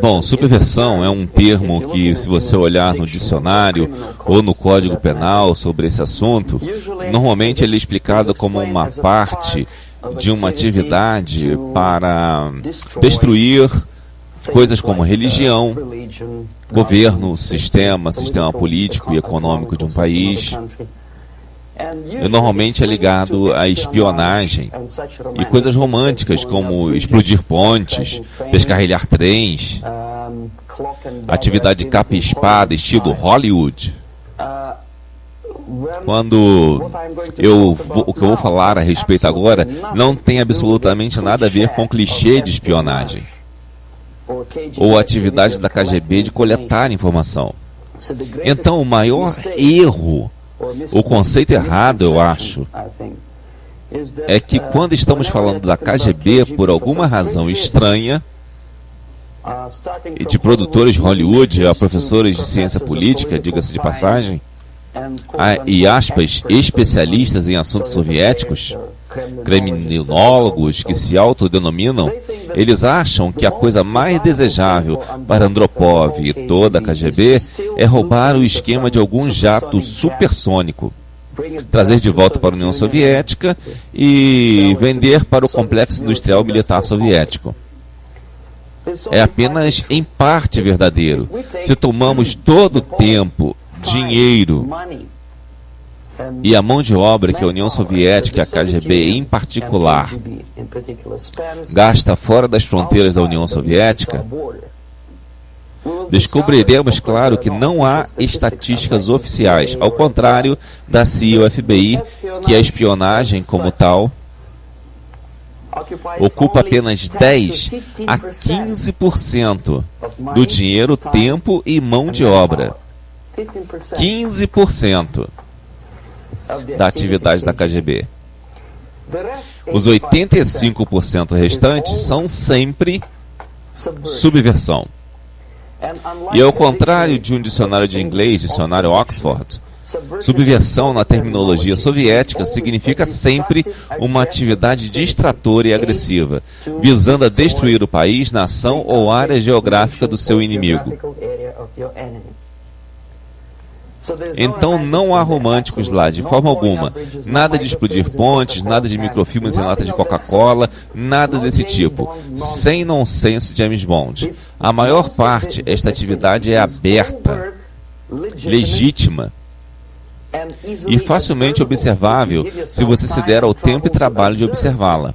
Bom, subversão é um termo que, se você olhar no dicionário ou no Código Penal sobre esse assunto, normalmente ele é explicado como uma parte de uma atividade para destruir coisas como religião, governo, sistema político e econômico de um país. E normalmente é ligado à espionagem e coisas românticas como explodir pontes, descarrilhar trens, atividade de capa e espada estilo Hollywood. O que eu vou falar a respeito agora não tem absolutamente nada a ver com clichê de espionagem ou atividade da KGB de coletar informação. Então, o maior erro, o conceito errado, eu acho, é que quando estamos falando da KGB, por alguma razão estranha, e de produtores de Hollywood a professores de ciência política, diga-se de passagem, e aspas, especialistas em assuntos soviéticos, criminólogos que se autodenominam, eles acham que a coisa mais desejável para Andropov e toda a KGB é roubar o esquema de algum jato supersônico, trazer de volta para a União Soviética e vender para o complexo industrial militar soviético. É apenas em parte verdadeiro. Se tomamos todo o tempo, dinheiro e a mão de obra que a União Soviética e a KGB em particular gasta fora das fronteiras da União Soviética, descobriremos, claro, que não há estatísticas oficiais, ao contrário da CIA e o FBI, que a espionagem como tal ocupa apenas 10 a 15% do dinheiro, tempo e mão de obra. 15% da atividade da KGB. Os 85% restantes são sempre subversão. E ao contrário de um dicionário de inglês, dicionário Oxford, subversão na terminologia soviética significa sempre uma atividade distratora e agressiva, visando a destruir o país, nação ou área geográfica do seu inimigo. Então não há românticos lá, de forma alguma. Nada de explodir pontes, nada de microfilmes em lata de Coca-Cola, nada desse tipo. Sem nonsense James Bond. A maior parte, esta atividade é aberta, legítima e facilmente observável se você se der ao tempo e trabalho de observá-la.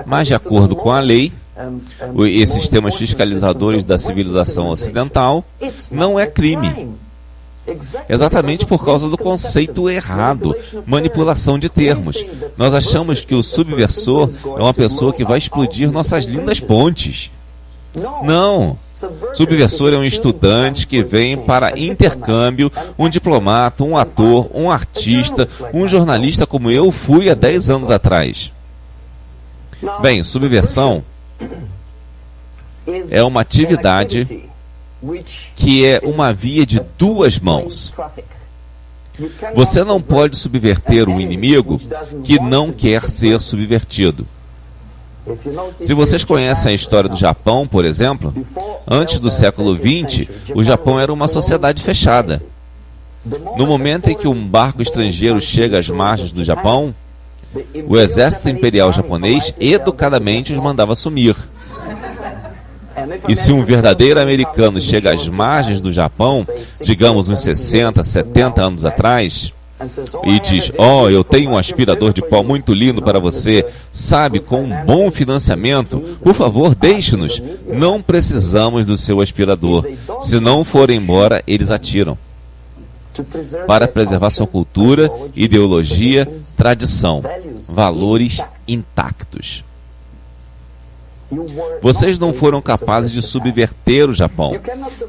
Mas, de acordo com a lei, e sistemas fiscalizadores da civilização ocidental, não é crime. Exatamente por causa do conceito errado, manipulação de termos. Nós achamos que o subversor é uma pessoa que vai explodir nossas lindas pontes. Não. Subversor é um estudante que vem para intercâmbio, um diplomata, um ator, um artista, um jornalista como eu fui há 10 anos atrás. Bem, subversão é uma atividade que é uma via de duas mãos. Você não pode subverter um inimigo que não quer ser subvertido. Se vocês conhecem a história do Japão, por exemplo, antes do século XX, o Japão era uma sociedade fechada. No momento em que um barco estrangeiro chega às margens do Japão, o exército imperial japonês educadamente os mandava sumir. E se um verdadeiro americano chega às margens do Japão, digamos uns 60, 70 anos atrás, e diz: "Oh, eu tenho um aspirador de pó muito lindo para você, sabe, com um bom financiamento, por favor, deixe-nos. Não precisamos do seu aspirador. Se não for embora, eles atiram." Para preservar sua cultura, ideologia, tradição, valores intactos. Vocês não foram capazes de subverter o Japão.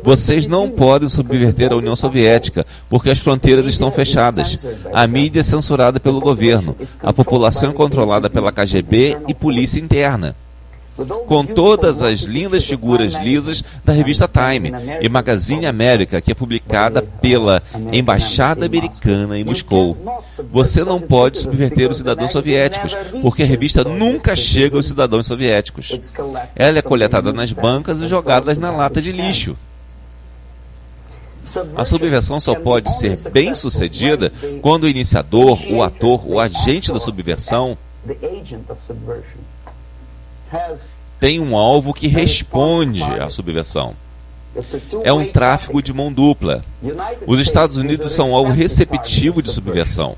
Vocês não podem subverter a União Soviética, porque as fronteiras estão fechadas. A mídia é censurada pelo governo. A população é controlada pela KGB e polícia interna. com todas as lindas figuras lisas da revista Time e Magazine America, que é publicada pela Embaixada Americana em Moscou. Você não pode subverter os cidadãos soviéticos, porque a revista nunca chega aos cidadãos soviéticos. Ela é coletada nas bancas e jogada na lata de lixo. A subversão só pode ser bem sucedida quando o iniciador, o ator, o agente da subversão tem um alvo que responde à subversão. É um tráfico de mão dupla. Os Estados Unidos são alvo receptivo de subversão.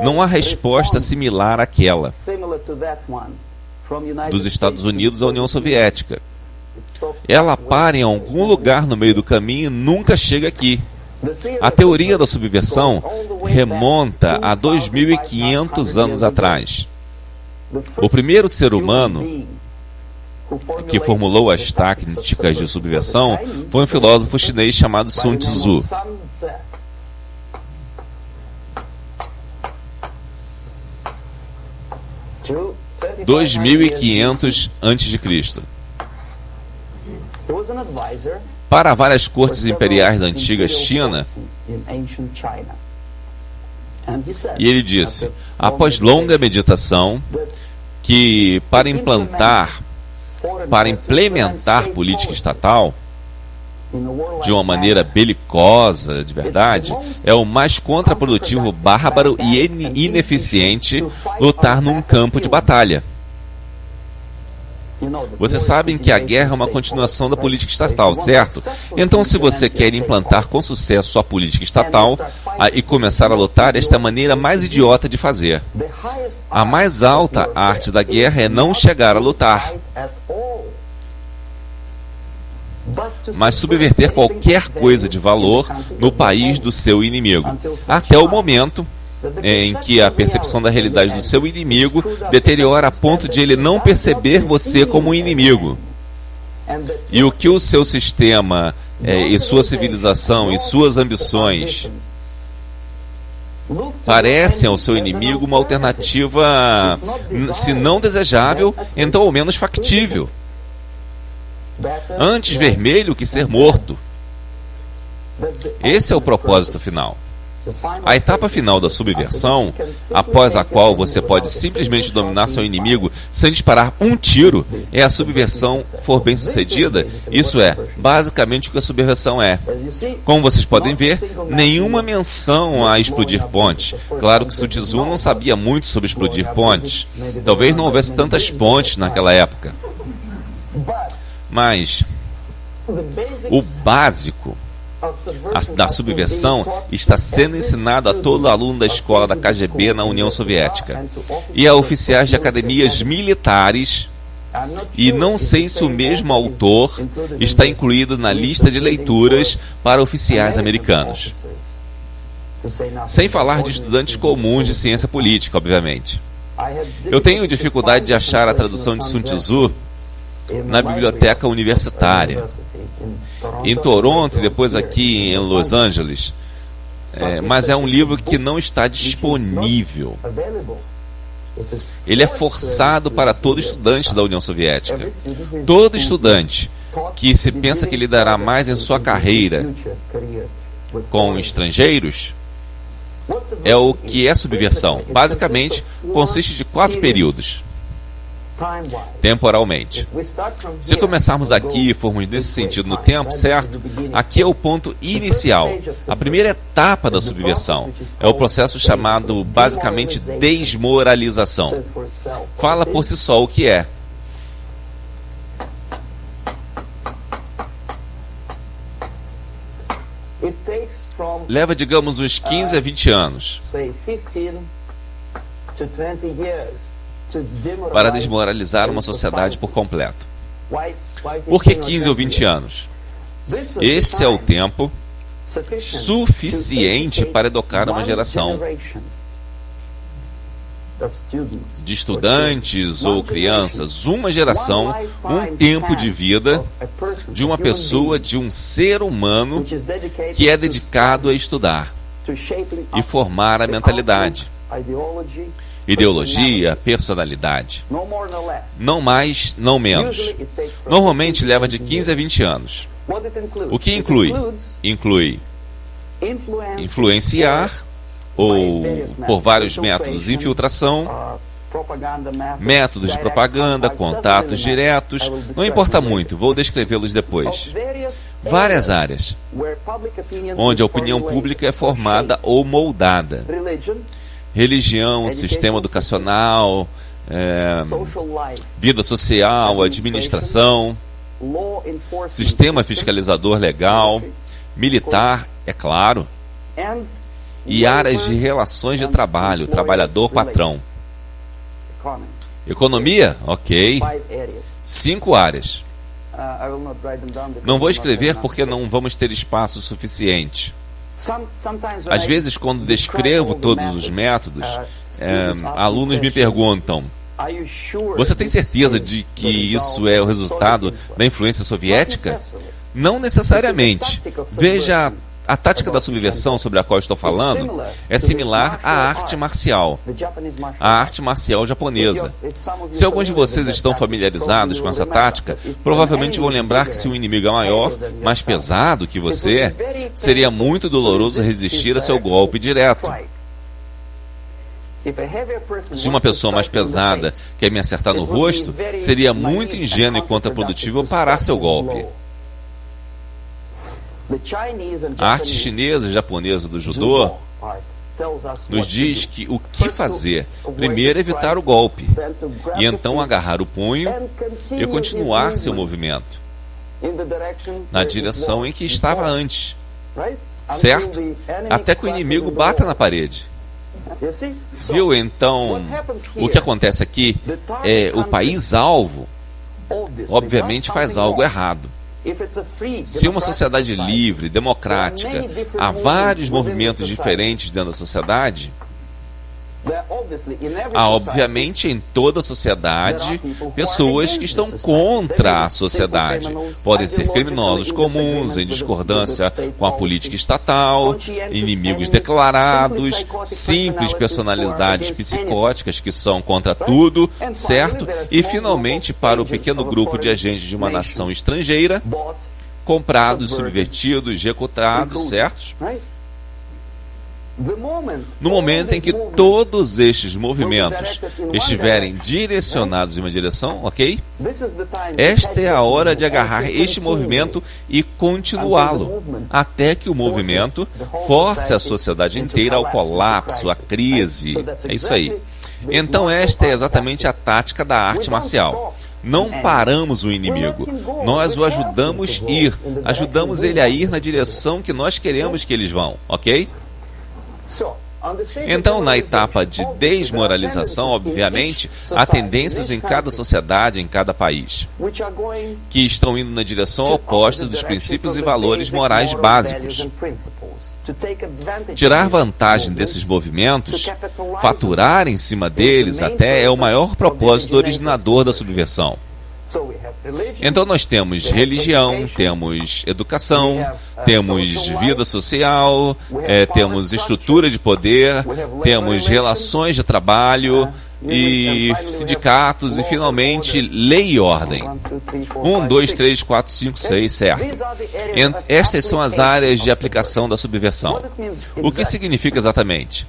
Não há resposta similar àquela dos Estados Unidos à União Soviética. Ela para em algum lugar no meio do caminho e nunca chega aqui. A teoria da subversão remonta a 2.500 anos atrás. O primeiro ser humano que formulou as táticas de subversão foi um filósofo chinês chamado Sun Tzu. 2500 a.C. Para várias cortes imperiais da antiga China, e ele disse, após longa meditação, que para implementar política estatal de uma maneira belicosa, de verdade, é o mais contraprodutivo, bárbaro e ineficiente lutar num campo de batalha. Vocês sabem que a guerra é uma continuação da política estatal, certo? Então, se você quer implantar com sucesso a política estatal e começar a lutar, esta é a maneira mais idiota de fazer. A mais alta arte da guerra é não chegar a lutar, mas subverter qualquer coisa de valor no país do seu inimigo, até o momento em que a percepção da realidade do seu inimigo deteriora a ponto de ele não perceber você como um inimigo. E o que o seu sistema e sua civilização e suas ambições parecem ao seu inimigo uma alternativa, se não desejável, então ao menos factível. Antes vermelho que ser morto. Esse é o propósito final. A etapa final da subversão, após a qual você pode simplesmente dominar seu inimigo sem disparar um tiro, é a subversão for bem sucedida. Isso é, basicamente, o que a subversão é. Como vocês podem ver, nenhuma menção a explodir pontes. Claro que Sun Tzu não sabia muito sobre explodir pontes. Talvez não houvesse tantas pontes naquela época. Mas o básico da subversão está sendo ensinado a todo aluno da escola da KGB na União Soviética e a oficiais de academias militares, e não sei se o mesmo autor está incluído na lista de leituras para oficiais americanos. Sem falar de estudantes comuns de ciência política, obviamente. Eu tenho dificuldade de achar a tradução de Sun Tzu na biblioteca universitária, em Toronto e depois aqui em Los Angeles, mas é um livro que não está disponível. Ele é forçado para todo estudante da União Soviética. Todo estudante que se pensa que lidará mais em sua carreira com estrangeiros é o que é subversão. Basicamente, consiste de 4 períodos. Temporalmente. Se começarmos aqui e formos nesse sentido no tempo, certo? Aqui é o ponto inicial. A primeira etapa da subversão é o processo chamado, basicamente, desmoralização. Fala por si só o que é. Leva, digamos, uns 15 a 20 anos para desmoralizar uma sociedade por completo. Por que 15 ou 20 anos? Esse é o tempo suficiente para educar uma geração de estudantes ou crianças, uma geração, um tempo de vida de uma pessoa, de um ser humano que é dedicado a estudar e formar a mentalidade ideologia, personalidade. Não mais, não menos. Normalmente leva de 15 a 20 anos. O que inclui? Inclui influenciar, ou por vários métodos, infiltração, métodos de propaganda, contatos diretos, não importa muito, vou descrevê-los depois. Várias áreas onde a opinião pública é formada ou moldada. Religião, sistema educacional, vida social, administração, sistema fiscalizador legal, militar, é claro, e áreas de relações de trabalho, trabalhador-patrão. Economia? Ok. 5 áreas. Não vou escrever porque não vamos ter espaço suficiente. Às vezes, quando descrevo todos os métodos, alunos me perguntam: você tem certeza de que isso é o resultado da influência soviética? Não necessariamente. Veja, a tática da subversão sobre a qual estou falando é similar à arte marcial, a arte marcial japonesa. Se alguns de vocês estão familiarizados com essa tática, provavelmente vão lembrar que se o inimigo é maior, mais pesado que você, seria muito doloroso resistir a seu golpe direto. Se uma pessoa mais pesada quer me acertar no rosto, seria muito ingênuo e contraprodutivo parar seu golpe. A arte chinesa e japonesa do judô nos diz que o que fazer? Primeiro evitar o golpe, e então agarrar o punho e continuar seu movimento na direção em que estava antes, certo? Até que o inimigo bata na parede. Viu? Então, o que acontece aqui é o país-alvo, obviamente, faz algo errado. Se uma sociedade livre, democrática, há vários movimentos diferentes dentro da sociedade, há, obviamente, em toda a sociedade, pessoas que estão contra a sociedade. Podem ser criminosos comuns, em discordância com a política estatal, inimigos declarados, simples personalidades psicóticas que são contra tudo, certo? E, finalmente, para o pequeno grupo de agentes de uma nação estrangeira, comprados, subvertidos, recrutados, certo? No momento em que todos estes movimentos estiverem direcionados em uma direção, ok? Esta é a hora de agarrar este movimento e continuá-lo, até que o movimento force a sociedade inteira ao colapso, à crise. É isso aí. Então esta é exatamente a tática da arte marcial. Não paramos o inimigo, nós o ajudamos ele a ir na direção que nós queremos que eles vão, ok? Então, na etapa de desmoralização, obviamente, há tendências em cada sociedade, em cada país, que estão indo na direção oposta dos princípios e valores morais básicos. Tirar vantagem desses movimentos, faturar em cima deles até, é o maior propósito originador da subversão. Então nós temos religião, temos educação, temos vida social, temos estrutura de poder, temos relações de trabalho e sindicatos e, finalmente, lei e ordem. 1, 2, 3, 4, 5, 6, certo? Estas são as áreas de aplicação da subversão. O que significa exatamente?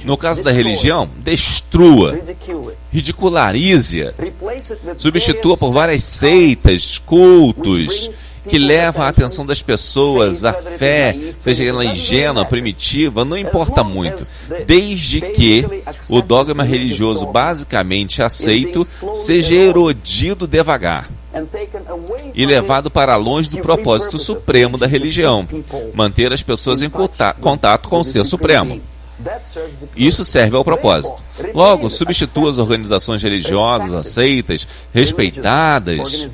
No caso da religião, destrua, ridicularize-a, substitua por várias seitas, cultos, que levam a atenção das pessoas, a fé, seja ela ingênua, primitiva, não importa muito, desde que o dogma religioso basicamente aceito seja erodido devagar e levado para longe do propósito supremo da religião, manter as pessoas em contato com o Ser Supremo. Isso serve ao propósito. Logo, substitua as organizações religiosas aceitas, respeitadas,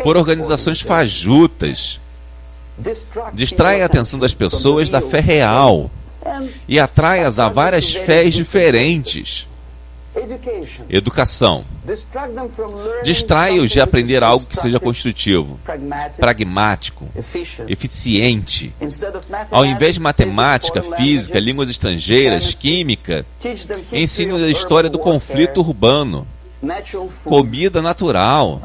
por organizações fajutas. Distrai a atenção das pessoas da fé real e atrai-as a várias fés diferentes. Educação. Distraia-os de aprender algo que seja construtivo, pragmático, eficiente. Ao invés de matemática, física, línguas estrangeiras, química, ensine-os a história do conflito urbano, comida natural,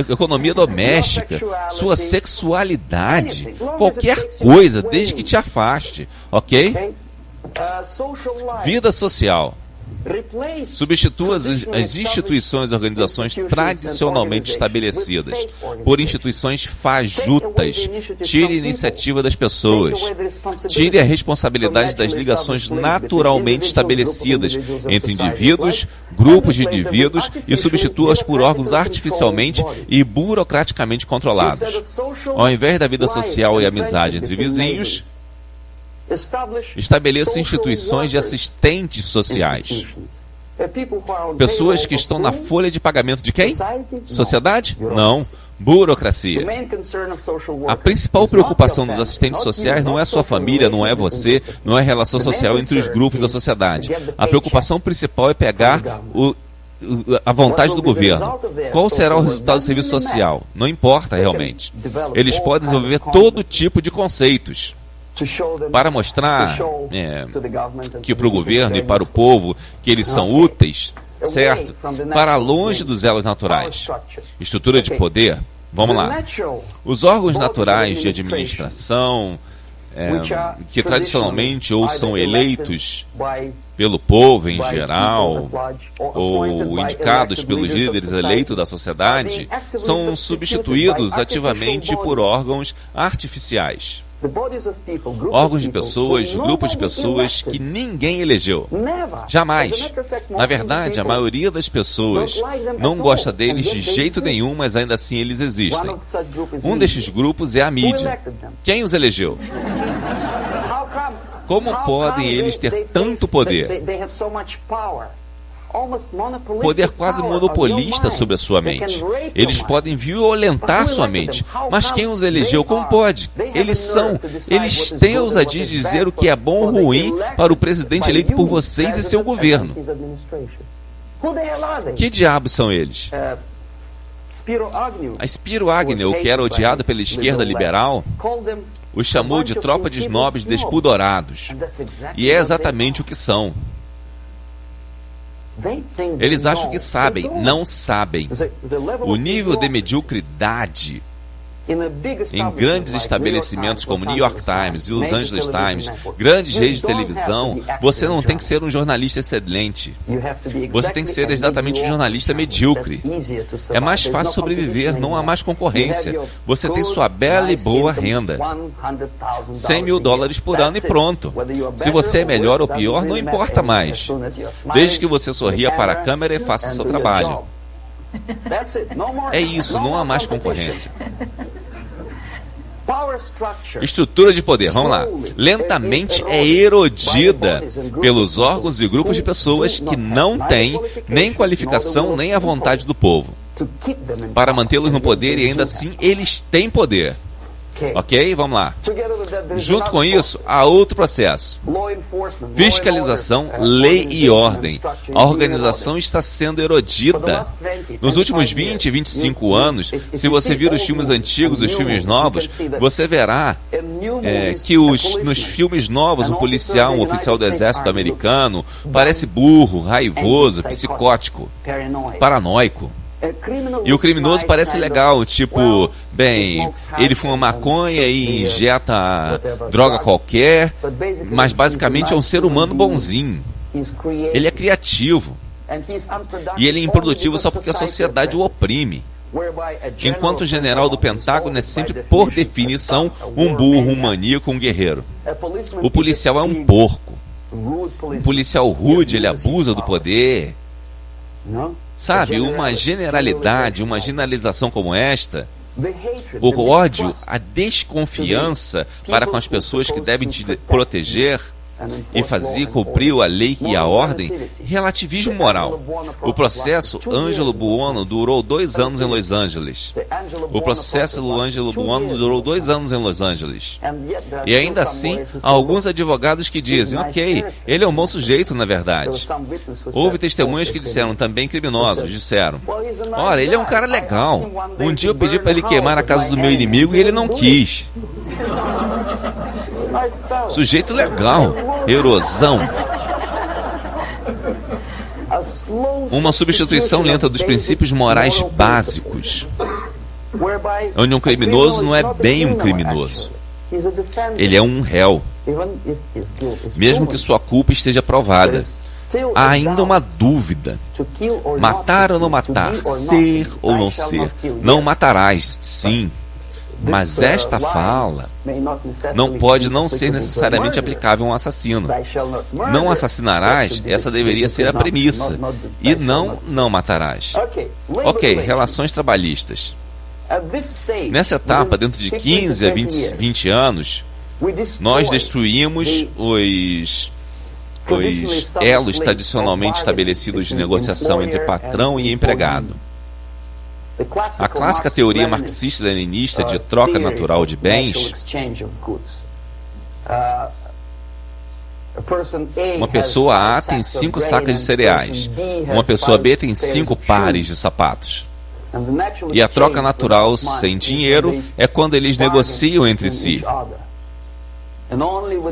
economia doméstica, sua sexualidade, qualquer coisa, desde que te afaste, ok? Vida social. Substitua as instituições e organizações tradicionalmente estabelecidas por instituições fajutas. Tire a iniciativa das pessoas. Tire a responsabilidade das ligações naturalmente estabelecidas entre indivíduos, grupos de indivíduos e substitua-as por órgãos artificialmente e burocraticamente controlados. Ao invés da vida social e amizade entre vizinhos, estabeleça instituições de assistentes sociais. Pessoas que estão na folha de pagamento de quem? Sociedade? Não. Burocracia. A principal preocupação dos assistentes sociais não é sua família, não é você, não é a relação social entre os grupos da sociedade. A preocupação principal é pegar a vontade do governo. Qual será o resultado do serviço social? Não importa realmente. Eles podem desenvolver todo tipo de conceitos para mostrar que para o governo e para o povo que eles são úteis, certo? Para longe dos elos naturais. Estrutura de poder. Vamos lá. Os órgãos naturais de administração, que tradicionalmente ou são eleitos pelo povo em geral, ou indicados pelos líderes eleitos da sociedade, são substituídos ativamente por órgãos artificiais. Órgãos de pessoas, grupos de pessoas que ninguém elegeu. Jamais. Na verdade, a maioria das pessoas não gosta deles de jeito nenhum, mas ainda assim eles existem. Um destes grupos é a mídia. Quem os elegeu? Como podem eles ter tanto poder? Poder quase monopolista sobre a sua mente. Eles podem violentar sua mente. Mas quem os elegeu, como pode? Eles têm a ousadia de dizer o que é bom ou ruim para o presidente eleito por vocês e seu governo. Que diabos são eles? A Spiro Agnew, que era odiado pela esquerda liberal, os chamou de tropa de snobs despudorados. E é exatamente o que são. Eles acham que sabem, não sabem. O nível de mediocridade em grandes estabelecimentos como New York Times e Los Angeles Times, grandes redes de televisão, você não tem que ser um jornalista excelente. Você tem que ser exatamente um jornalista medíocre. É mais fácil sobreviver, não há mais concorrência. Você tem sua bela e boa renda. $100 mil por ano e pronto. Se você é melhor ou pior, não importa mais. Desde que você sorria para a câmera e faça seu trabalho. É isso, não há mais concorrência. Estrutura de poder, vamos lá. Lentamente é erodida pelos órgãos e grupos de pessoas que não têm nem qualificação nem a vontade do povo para mantê-los no poder e ainda assim eles têm poder. Ok? Vamos lá. Junto com isso, há outro processo. Fiscalização, lei e ordem. A organização está sendo erodida. Nos últimos 20, 25 anos, se você vir os filmes antigos e os filmes novos, você verá que nos filmes novos, um policial, um oficial do exército americano, parece burro, raivoso, psicótico, paranoico. E o criminoso parece legal, tipo, bem, ele fuma maconha e injeta droga qualquer, mas basicamente é um ser humano bonzinho. Ele é criativo. E ele é improdutivo só porque a sociedade o oprime. Enquanto o general do Pentágono é sempre, por definição, um burro, um maníaco, um guerreiro. O policial é um porco. Um policial rude, ele abusa do poder. Sabe, uma generalidade, uma generalização como esta, o ódio, a desconfiança para com as pessoas que devem te proteger, e cumpriu a lei e a ordem, relativismo moral. O processo Ângelo Buono durou 2 anos em Los Angeles. O processo Ângelo Buono durou 2 anos em Los Angeles. E ainda assim, há alguns advogados que dizem, ok, ele é um bom sujeito, na verdade. Houve testemunhas que disseram, também criminosos, disseram, ora, ele é um cara legal. Um dia eu pedi para ele queimar a casa do meu inimigo e ele não quis. Sujeito legal, erosão. Uma substituição lenta dos princípios morais básicos, onde um criminoso não é bem um criminoso. Ele é um réu. Mesmo que sua culpa esteja provada, há ainda uma dúvida. Matar ou não matar, ser ou não ser. Não matarás, sim. Mas esta fala não pode não ser necessariamente aplicável a um assassino. Não assassinarás, essa deveria ser a premissa. E não matarás. Ok, relações trabalhistas. Nessa etapa, dentro de 15 a 20 anos, nós destruímos os elos tradicionalmente estabelecidos de negociação entre patrão e empregado. A clássica teoria marxista-leninista de troca natural de bens, uma pessoa A tem 5 sacas de cereais, uma pessoa B tem 5 pares de sapatos. E a troca natural sem dinheiro é quando eles negociam entre si.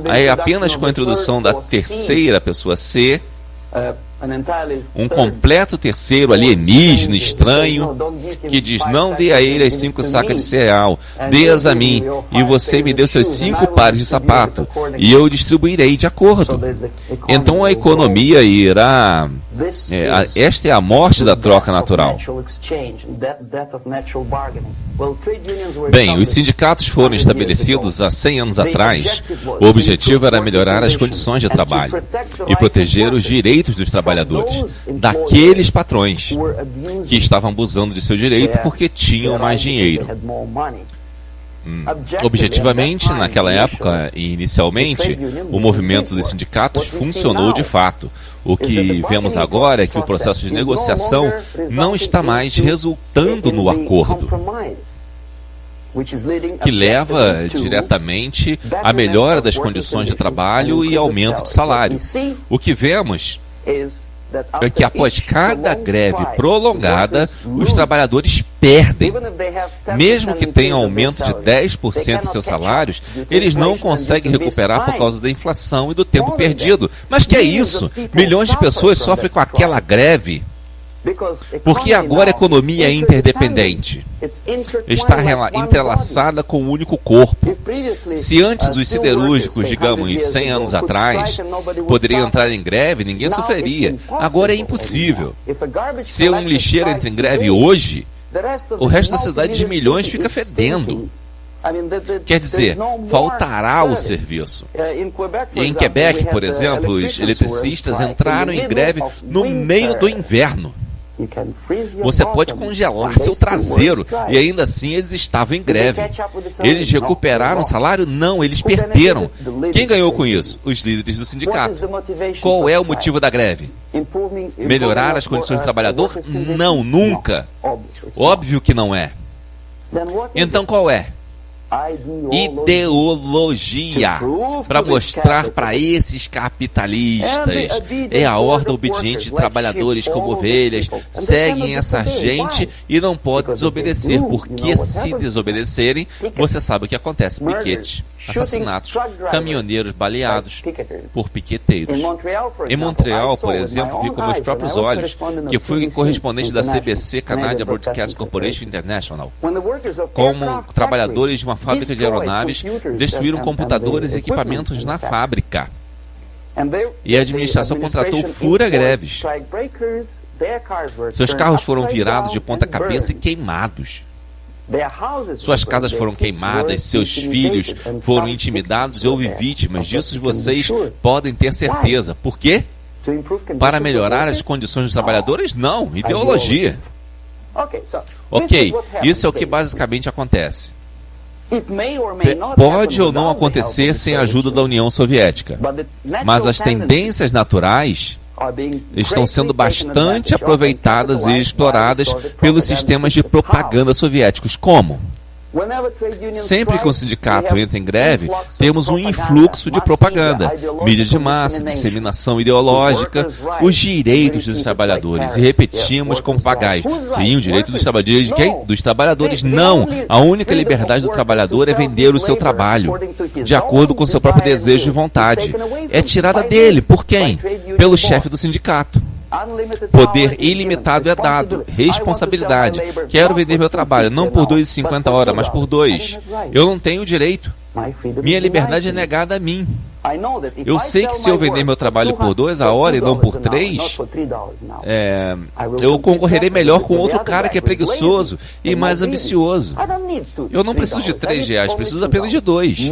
Aí apenas com a introdução da terceira pessoa C, um completo terceiro alienígena estranho que diz, não dê a ele as 5 sacas de cereal, dê-as a mim, e você me deu seus 5 pares de sapato, e eu distribuirei de acordo. Então a economia irá... esta é a morte da troca natural. Bem, os sindicatos foram estabelecidos há 100 anos atrás. O objetivo era melhorar as condições de trabalho e proteger os direitos dos trabalhadores, daqueles patrões que estavam abusando de seu direito porque tinham mais dinheiro. Objetivamente, naquela época e inicialmente, o movimento dos sindicatos funcionou de fato. O que vemos agora é que o processo de negociação não está mais resultando no acordo, que leva diretamente à melhora das condições de trabalho e aumento de salário. O que vemos é que após cada greve prolongada, os trabalhadores perdem. Mesmo que tenham aumento de 10% em seus salários, eles não conseguem recuperar por causa da inflação e do tempo perdido. Mas que é isso? Milhões de pessoas sofrem com aquela greve. Porque agora a economia é interdependente. Está entrelaçada com um único corpo. Se antes os siderúrgicos, digamos, 100 anos atrás, poderiam entrar em greve, ninguém sofreria. Agora é impossível. Se um lixeiro entra em greve hoje, o resto da cidade de milhões fica fedendo. Quer dizer, faltará o serviço. Em Quebec, por exemplo, os eletricistas entraram em greve no meio do inverno. Você pode congelar seu traseiro, e ainda assim eles estavam em greve. Eles recuperaram o salário? Não, eles perderam. Quem ganhou com isso? Os líderes do sindicato. Qual é o motivo da greve? Melhorar as condições do trabalhador? Não, nunca. Óbvio que não é. Então qual é? Ideologia, para mostrar para esses capitalistas. É a horda obediente de trabalhadores como ovelhas, seguem essa gente e não podem desobedecer, porque se desobedecerem, você sabe o que acontece: piquete, assassinatos, caminhoneiros baleados por piqueteiros. Em Montreal, por exemplo, vi com meus próprios olhos, que fui correspondente da CBC, Canadian Broadcast Corporation International, como trabalhadores de uma fábrica de aeronaves destruíram computadores e equipamentos na fábrica. E a administração contratou fura-greves. Seus carros foram virados de ponta cabeça e queimados. Suas casas foram queimadas, seus filhos foram intimidados e houve vítimas. Disso vocês podem ter certeza. Por quê? Para melhorar as condições dos trabalhadores? Não, ideologia. Ok, isso é o que basicamente acontece. Pode ou não acontecer sem a ajuda da União Soviética, mas as tendências naturais estão sendo bastante aproveitadas e exploradas pelos sistemas de propaganda soviéticos. Como? Sempre que um sindicato entra em greve, temos um influxo de propaganda, mídia de massa, disseminação ideológica, os direitos dos trabalhadores. E repetimos como papagaios. Sim, o direito dos trabalhadores. De quem? Dos trabalhadores. Não. A única liberdade do trabalhador é vender o seu trabalho, de acordo com seu próprio desejo e vontade. É tirada dele. Por quem? Pelo chefe do sindicato. Poder ilimitado é dado. Responsabilidade. Quero vender meu trabalho, não por 2,50 a hora, mas por 2. Eu não tenho direito. Minha liberdade é negada a mim. Eu sei que se eu vender meu trabalho por 2 a hora e não por 3, eu concorrerei melhor com outro cara que é preguiçoso e mais ambicioso. Eu não preciso de R$3, preciso apenas de 2.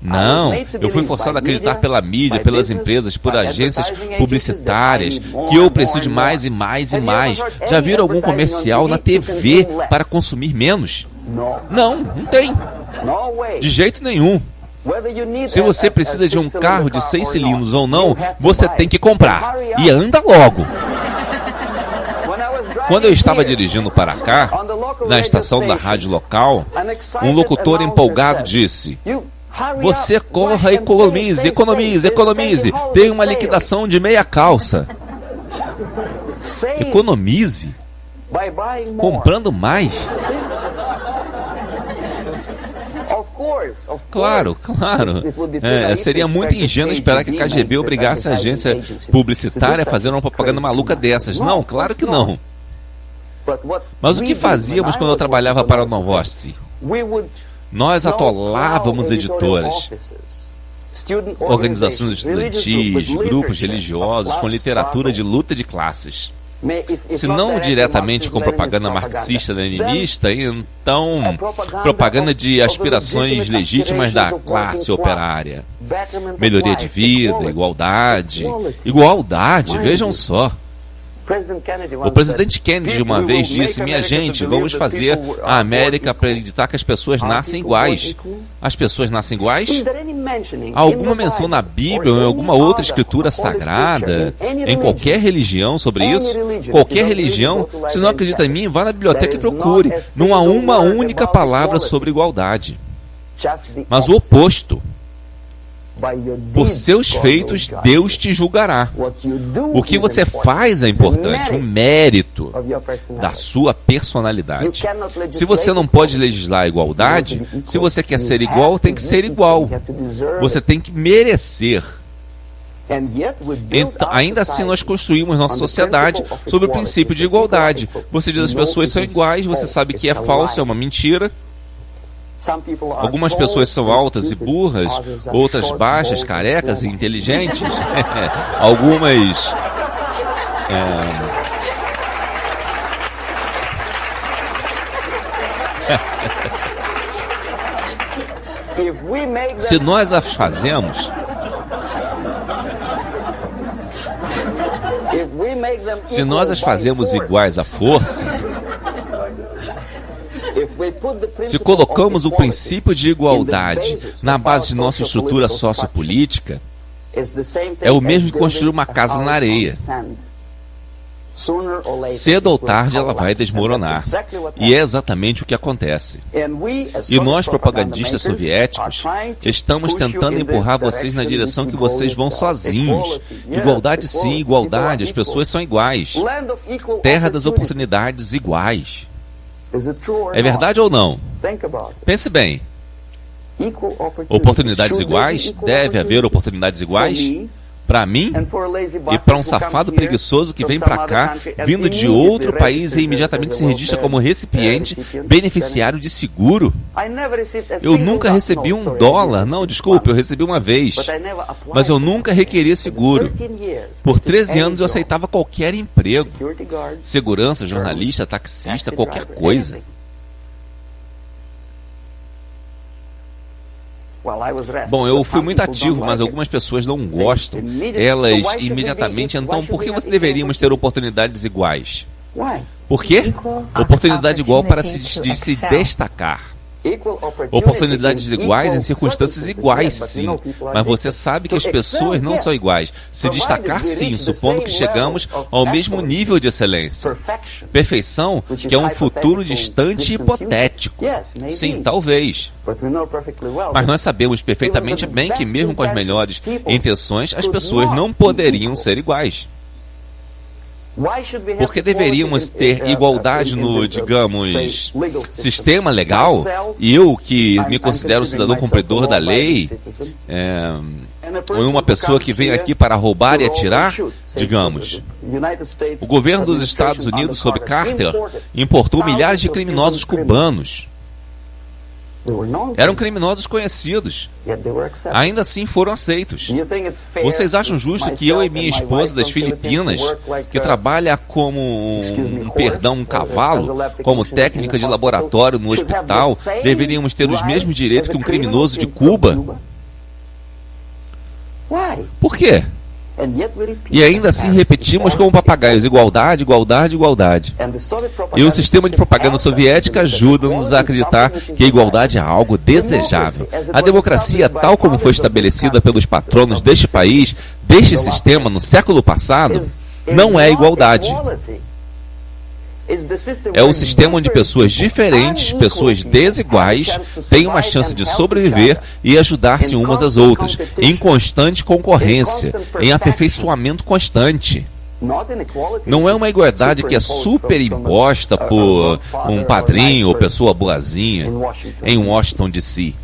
Não, eu fui forçado a acreditar pela mídia, pelas empresas, por agências publicitárias, que eu preciso de mais e mais e mais. Já viram algum comercial na TV para consumir menos? Não, não tem. De jeito nenhum. Se você precisa de um carro de 6 cilindros ou não, você tem que comprar. E anda logo. Quando eu estava dirigindo para cá, na estação da rádio local, um locutor empolgado disse: "Você corra, economize, economize, economize. Tem uma liquidação de meia calça." Economize? Comprando mais? Claro, claro. Seria muito ingênuo esperar que a KGB obrigasse a agência publicitária a fazer uma propaganda maluca dessas. Não, claro que não. Mas o que fazíamos quando eu trabalhava para o Novosti? Nós atolávamos editoras, organizações estudantis, grupos religiosos com literatura de luta de classes. Se não diretamente com propaganda marxista-leninista, então propaganda de aspirações legítimas da classe operária. Melhoria de vida, igualdade. Igualdade, vejam só. O presidente Kennedy uma vez disse: "Minha gente, vamos fazer a América acreditar que as pessoas nascem iguais." As pessoas nascem iguais? Há alguma menção na Bíblia ou em alguma outra escritura sagrada, em qualquer religião sobre isso? Qualquer religião, se não acredita em mim, vá na biblioteca e procure. Não há uma única palavra sobre igualdade. Mas o oposto. Por seus feitos, Deus te julgará. O que você faz é importante, um mérito da sua personalidade. Se você não pode legislar a igualdade, se você quer ser igual, tem que ser igual. Você tem que merecer. Então, ainda assim, nós construímos nossa sociedade sobre o princípio de igualdade. Você diz que as pessoas são iguais, você sabe que é falso, é uma mentira. Algumas pessoas são altas e burras, outras baixas, carecas e inteligentes. Algumas... Se nós as fazemos... Se nós as fazemos iguais à força... Se colocamos o princípio de igualdade na base de nossa estrutura sociopolítica, é o mesmo que construir uma casa na areia. Cedo ou tarde ela vai desmoronar. E é exatamente o que acontece. E nós, propagandistas soviéticos, estamos tentando empurrar vocês na direção que vocês vão sozinhos. Igualdade sim, igualdade, as pessoas são iguais. Terra das oportunidades iguais. É verdade ou não? Pense bem. Oportunidades iguais? Deve haver oportunidades iguais? Para mim e para um safado preguiçoso que vem para cá, vindo de outro país e imediatamente se registra como recipiente beneficiário de seguro? Eu nunca recebi $1. Não, desculpe, eu recebi uma vez. Mas eu nunca requeri seguro. Por 13 anos eu aceitava qualquer emprego. Segurança, jornalista, taxista, qualquer coisa. Bom, eu fui muito ativo, mas algumas pessoas não gostam. Elas imediatamente, então, por que deveríamos ter oportunidades iguais? Por quê? Oportunidade igual para se destacar. Oportunidades iguais em circunstâncias iguais, sim. Mas você sabe que as pessoas não são iguais. Se destacar, sim, supondo que chegamos ao mesmo nível de excelência. Perfeição, que é um futuro distante e hipotético. Sim, talvez. Mas nós sabemos perfeitamente bem que mesmo com as melhores intenções, as pessoas não poderiam ser iguais. Por que deveríamos ter igualdade no, digamos, sistema legal? E eu, que me considero cidadão cumpridor da lei, ou uma pessoa que vem aqui para roubar e atirar, digamos. O governo dos Estados Unidos, sob Carter, importou milhares de criminosos cubanos. Eram criminosos conhecidos. Ainda assim foram aceitos. Vocês acham justo que eu e minha esposa das Filipinas, que trabalha como um cavalo, como técnica de laboratório no hospital, deveríamos ter os mesmos direitos que um criminoso de Cuba? Por quê? E ainda assim repetimos como papagaios: igualdade, igualdade, igualdade. E o sistema de propaganda soviética ajuda-nos a acreditar que a igualdade é algo desejável. A democracia, tal como foi estabelecida pelos patronos deste país, deste sistema no século passado, não é igualdade. É um sistema onde pessoas diferentes, pessoas desiguais, têm uma chance de sobreviver e ajudar-se umas às outras, em constante concorrência, em aperfeiçoamento constante. Não é uma igualdade que é superimposta por um padrinho ou pessoa boazinha em Washington, D.C.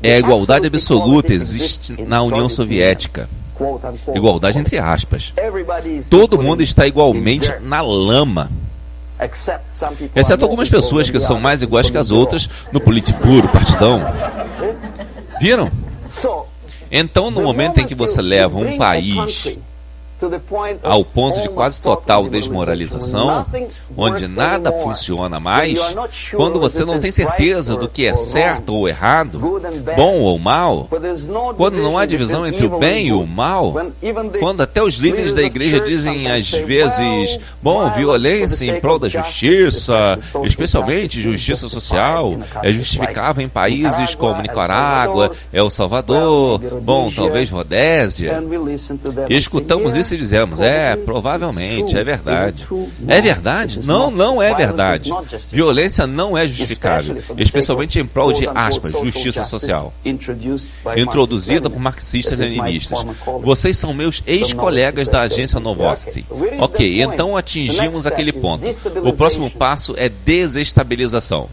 É a igualdade absoluta, existe na União Soviética. Igualdade entre aspas. Todo mundo está igualmente na lama, exceto algumas pessoas que são mais iguais que as outras no Politburo, partidão. Viram? Então, no momento em que você leva um país ao ponto de quase total desmoralização, onde nada funciona mais, quando você não tem certeza do que é certo ou errado, bom ou mal, quando não há divisão entre o bem e o mal, quando até os líderes da igreja dizem às vezes, bom, violência em prol da justiça, especialmente justiça social, é justificável em países como Nicarágua, El Salvador, bom, talvez Rodésia, e escutamos isso e dizemos, provavelmente, é verdade. É verdade? Não, não é verdade. Violência não é justificável, especialmente em prol de, aspas, justiça social, introduzida por marxistas-leninistas. Vocês são meus ex-colegas da agência Novosti. Ok, então atingimos aquele ponto. O próximo passo é desestabilização.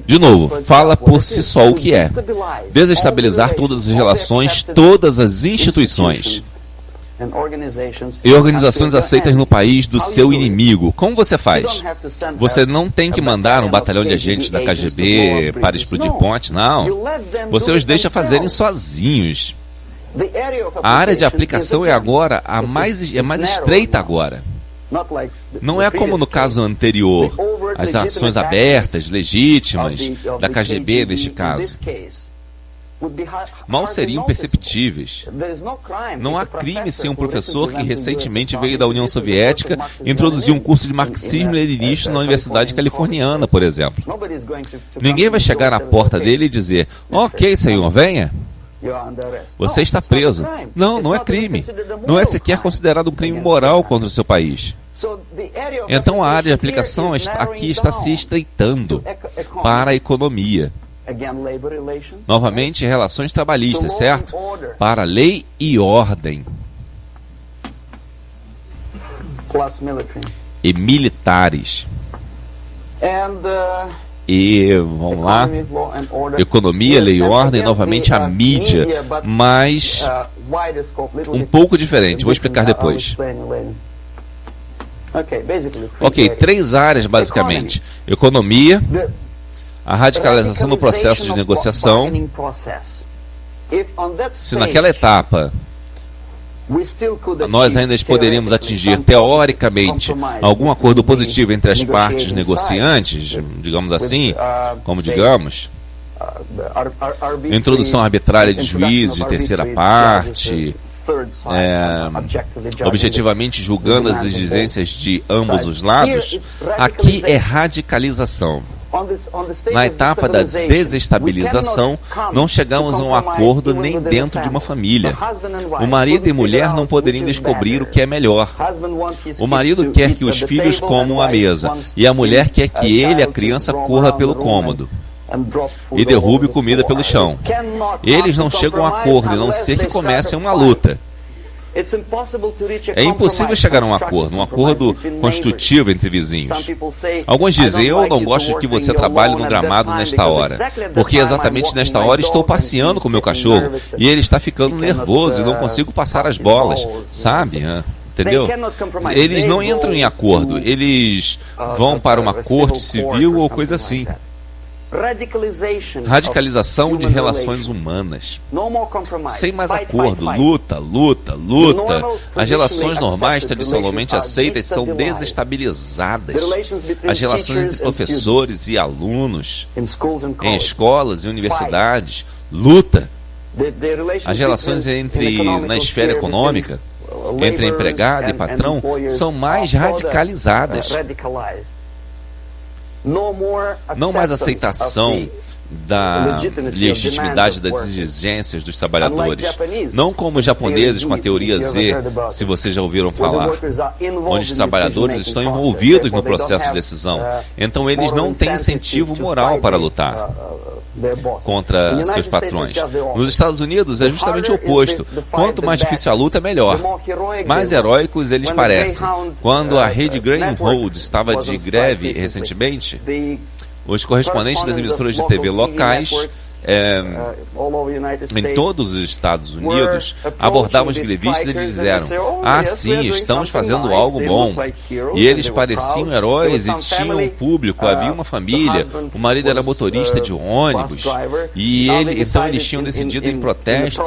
De novo, fala por si só o que é. Desestabilizar todas as relações, todas as instituições e organizações aceitas no país do seu inimigo. Como você faz? Você não tem que mandar um batalhão de agentes da KGB para explodir pontes, não. Você os deixa fazerem sozinhos. A área de aplicação é agora mais estreita agora. Não é como no caso anterior, as ações abertas, legítimas, da KGB neste caso. Mal seriam perceptíveis. Não há crime sem um professor que recentemente veio da União Soviética e introduziu um curso de marxismo-leninismo na Universidade Californiana, por exemplo. Ninguém vai chegar na porta dele e dizer, ok, senhor, venha. Você está preso. Não, não é crime. Não é sequer considerado um crime moral contra o seu país. Então a área de aplicação aqui está se estreitando para a economia. Novamente, relações trabalhistas, certo? Para lei e ordem. E militares. E, vamos lá, economia, lei e ordem, novamente a mídia, mas um pouco diferente, vou explicar depois. Ok, 3 áreas basicamente: economia, a radicalização do processo de negociação. Se naquela etapa nós ainda poderíamos atingir, teoricamente, algum acordo positivo entre as partes negociantes, digamos assim, como digamos, introdução arbitrária de juízes de terceira parte, objetivamente julgando as exigências de ambos os lados, aqui é radicalização. Na etapa da desestabilização, não chegamos a um acordo nem dentro de uma família. O marido e mulher não poderiam descobrir o que é melhor. O marido quer que os filhos comam à mesa, e a mulher quer que ele, a criança, corra pelo cômodo e derrube comida pelo chão. Eles não chegam a um acordo, a não ser que comecem uma luta. É impossível chegar a um acordo construtivo entre vizinhos. Alguns dizem, eu não gosto de que você trabalhe no gramado nesta hora, porque exatamente nesta hora estou passeando com meu cachorro e ele está ficando nervoso e não consigo passar as bolas, sabe? Entendeu? Eles não entram em acordo, eles vão para uma corte civil ou coisa assim. Radicalização de relações humanas. Sem mais acordo, luta. As relações normais tradicionalmente aceitas são desestabilizadas. As relações entre professores e alunos, em escolas e universidades, luta. As relações na esfera econômica, entre empregado e patrão, são mais radicalizadas. Não mais aceitação da legitimidade das exigências dos trabalhadores. Não como os japoneses com a teoria Z, se vocês já ouviram falar, onde os trabalhadores estão envolvidos no processo de decisão. Então eles não têm incentivo moral para lutar contra seus patrões. Nos Estados Unidos é justamente o oposto. Quanto mais difícil a luta, melhor. Mais heróicos eles parecem. Quando a rede Greyhound estava de greve recentemente, os correspondentes das emissoras de TV locais em todos os Estados Unidos abordavam os grevistas e disseram: sim, estamos fazendo algo bom. E eles pareciam heróis e tinham um público, havia uma família, o marido era motorista de ônibus e então eles tinham decidido em protesto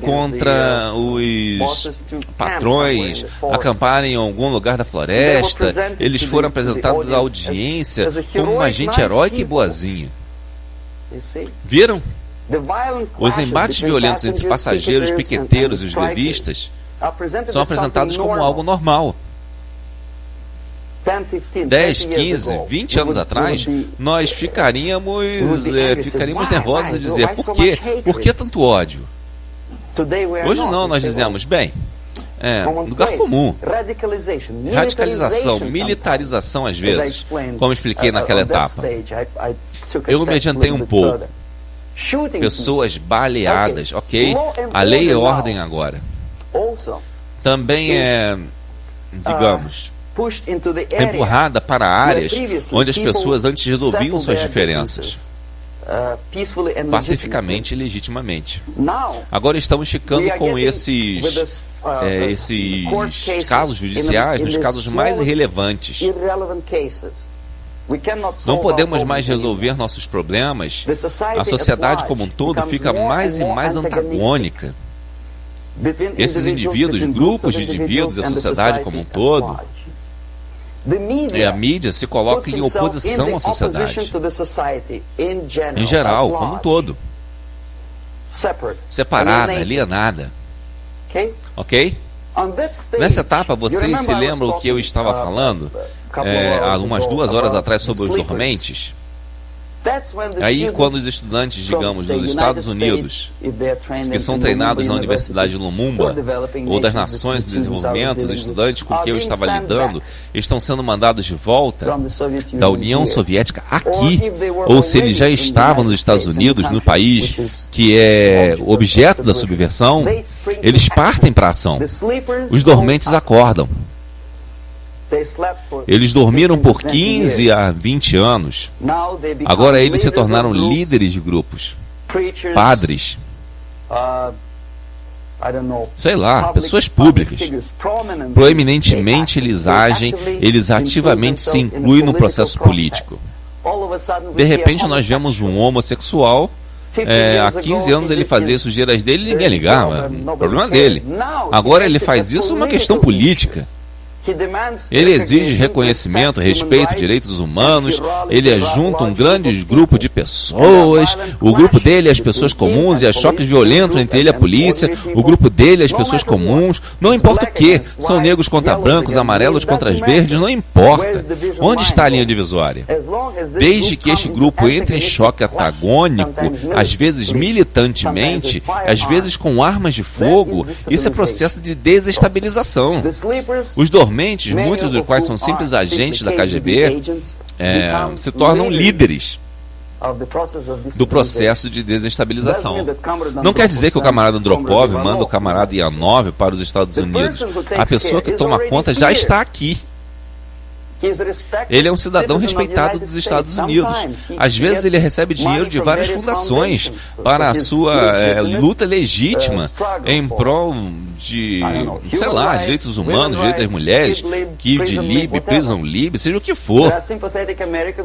contra os patrões acamparem em algum lugar da floresta. Eles foram apresentados à audiência como uma gente heróica e boazinha. Viram? Os embates violentos entre passageiros, piqueteiros e os grevistas são apresentados como algo normal. 10, 15, 20 anos atrás, nós ficaríamos nervosos de dizer, por quê? Por que tanto ódio? Hoje não, nós dizemos, bem, lugar comum. Radicalização, militarização às vezes, como expliquei naquela etapa. Eu me adiantei um pouco. Pessoas baleadas, ok? A lei e ordem agora. Também digamos, empurrada para áreas onde as pessoas antes resolviam suas diferenças pacificamente e legitimamente. Agora estamos ficando com esses casos judiciais nos casos mais irrelevantes. Não podemos mais resolver nossos problemas. A sociedade como um todo fica mais e mais antagônica. Esses indivíduos, grupos de indivíduos, a sociedade como um todo, e a mídia se coloca em oposição à sociedade, em geral, como um todo. Separada, alienada. Ok? Nessa etapa, vocês se lembram o que eu estava falando há umas 2 horas atrás sobre os dormentes? Aí, quando os estudantes, digamos, dos Estados Unidos, que são treinados na Universidade de Lumumba, ou das Nações de Desenvolvimento, os estudantes com que eu estava lidando, estão sendo mandados de volta da União Soviética aqui, ou se eles já estavam nos Estados Unidos, no país que é objeto da subversão, eles partem para a ação. Os dormentes acordam. Eles dormiram por 15 a 20 anos. Agora eles se tornaram líderes de grupos, padres, sei lá, pessoas públicas. Proeminentemente eles agem, eles ativamente se incluem no processo político. De repente nós vemos um homossexual, há 15 anos ele fazia sujeiras dele e ninguém ligava, o problema dele. Agora ele faz isso uma questão política. Ele exige reconhecimento, respeito, direitos humanos, ele junta um grande grupo de pessoas, o grupo dele é as pessoas comuns e há choques violentos entre ele e a polícia, o grupo dele é as pessoas comuns, não importa o que, são negros contra brancos, amarelos contra as verdes, não importa. Onde está a linha divisória? Desde que este grupo entre em choque antagônico, às vezes militantemente, às vezes com armas de fogo, isso é processo de desestabilização. Os dormentes, muitos dos quais são simples agentes da KGB, se tornam líderes do processo de desestabilização. Não quer dizer que o camarada Andropov manda o camarada Ianov para os Estados Unidos. A pessoa que toma conta já está aqui. Ele é um cidadão respeitado dos Estados Unidos. Às vezes ele recebe dinheiro de várias fundações para a sua luta legítima em prol de, sei lá, direitos humanos, direitos das mulheres, Kiev Lib, Prison Lib, seja o que for.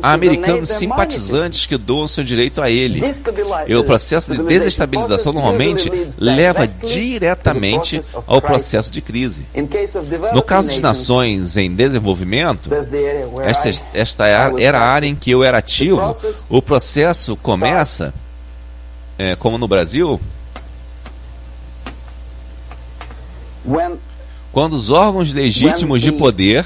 Há americanos simpatizantes que doam seu direito a ele. E o processo de desestabilização normalmente leva diretamente ao processo de crise. No caso de nações em desenvolvimento, esta era a área em que eu era ativo. O processo começa, como no Brasil, quando os órgãos legítimos de poder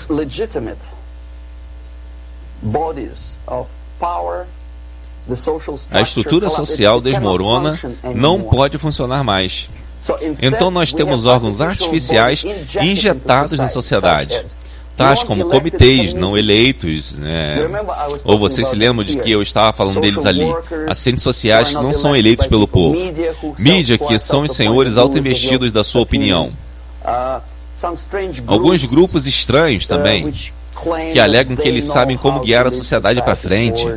a estrutura social desmorona, não pode funcionar mais. Então nós temos órgãos artificiais injetados na sociedade, tais como comitês não eleitos, ou vocês se lembram de que eu estava falando deles ali, assistentes sociais que não são eleitos pelo povo, mídia que são os senhores auto-investidos da sua opinião, alguns grupos estranhos também, que alegam que eles sabem como guiar a sociedade para frente.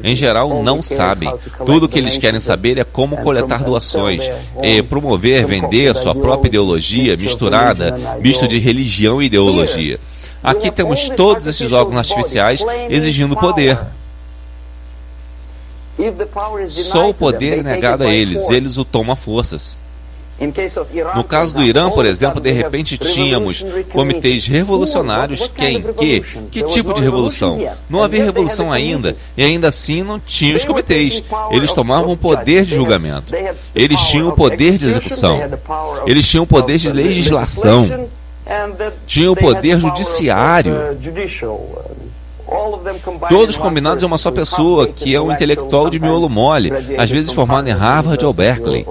Em geral, não sabem. Tudo o que eles querem saber é como coletar doações, promover, vender sua própria ideologia misturada, misto de religião e ideologia. Aqui temos todos esses órgãos artificiais exigindo poder. Só o poder é negado a eles, eles o tomam a forças. No caso do Irã, por exemplo, de repente tínhamos comitês revolucionários. Que tipo de revolução? Não havia revolução ainda, e ainda assim não tinham os comitês. Eles tomavam o poder de julgamento, eles tinham o poder de execução, eles tinham o poder de legislação, tinham o poder judiciário. Todos combinados em uma só pessoa, que é um intelectual de miolo mole, às vezes formado em Harvard ou Berkeley.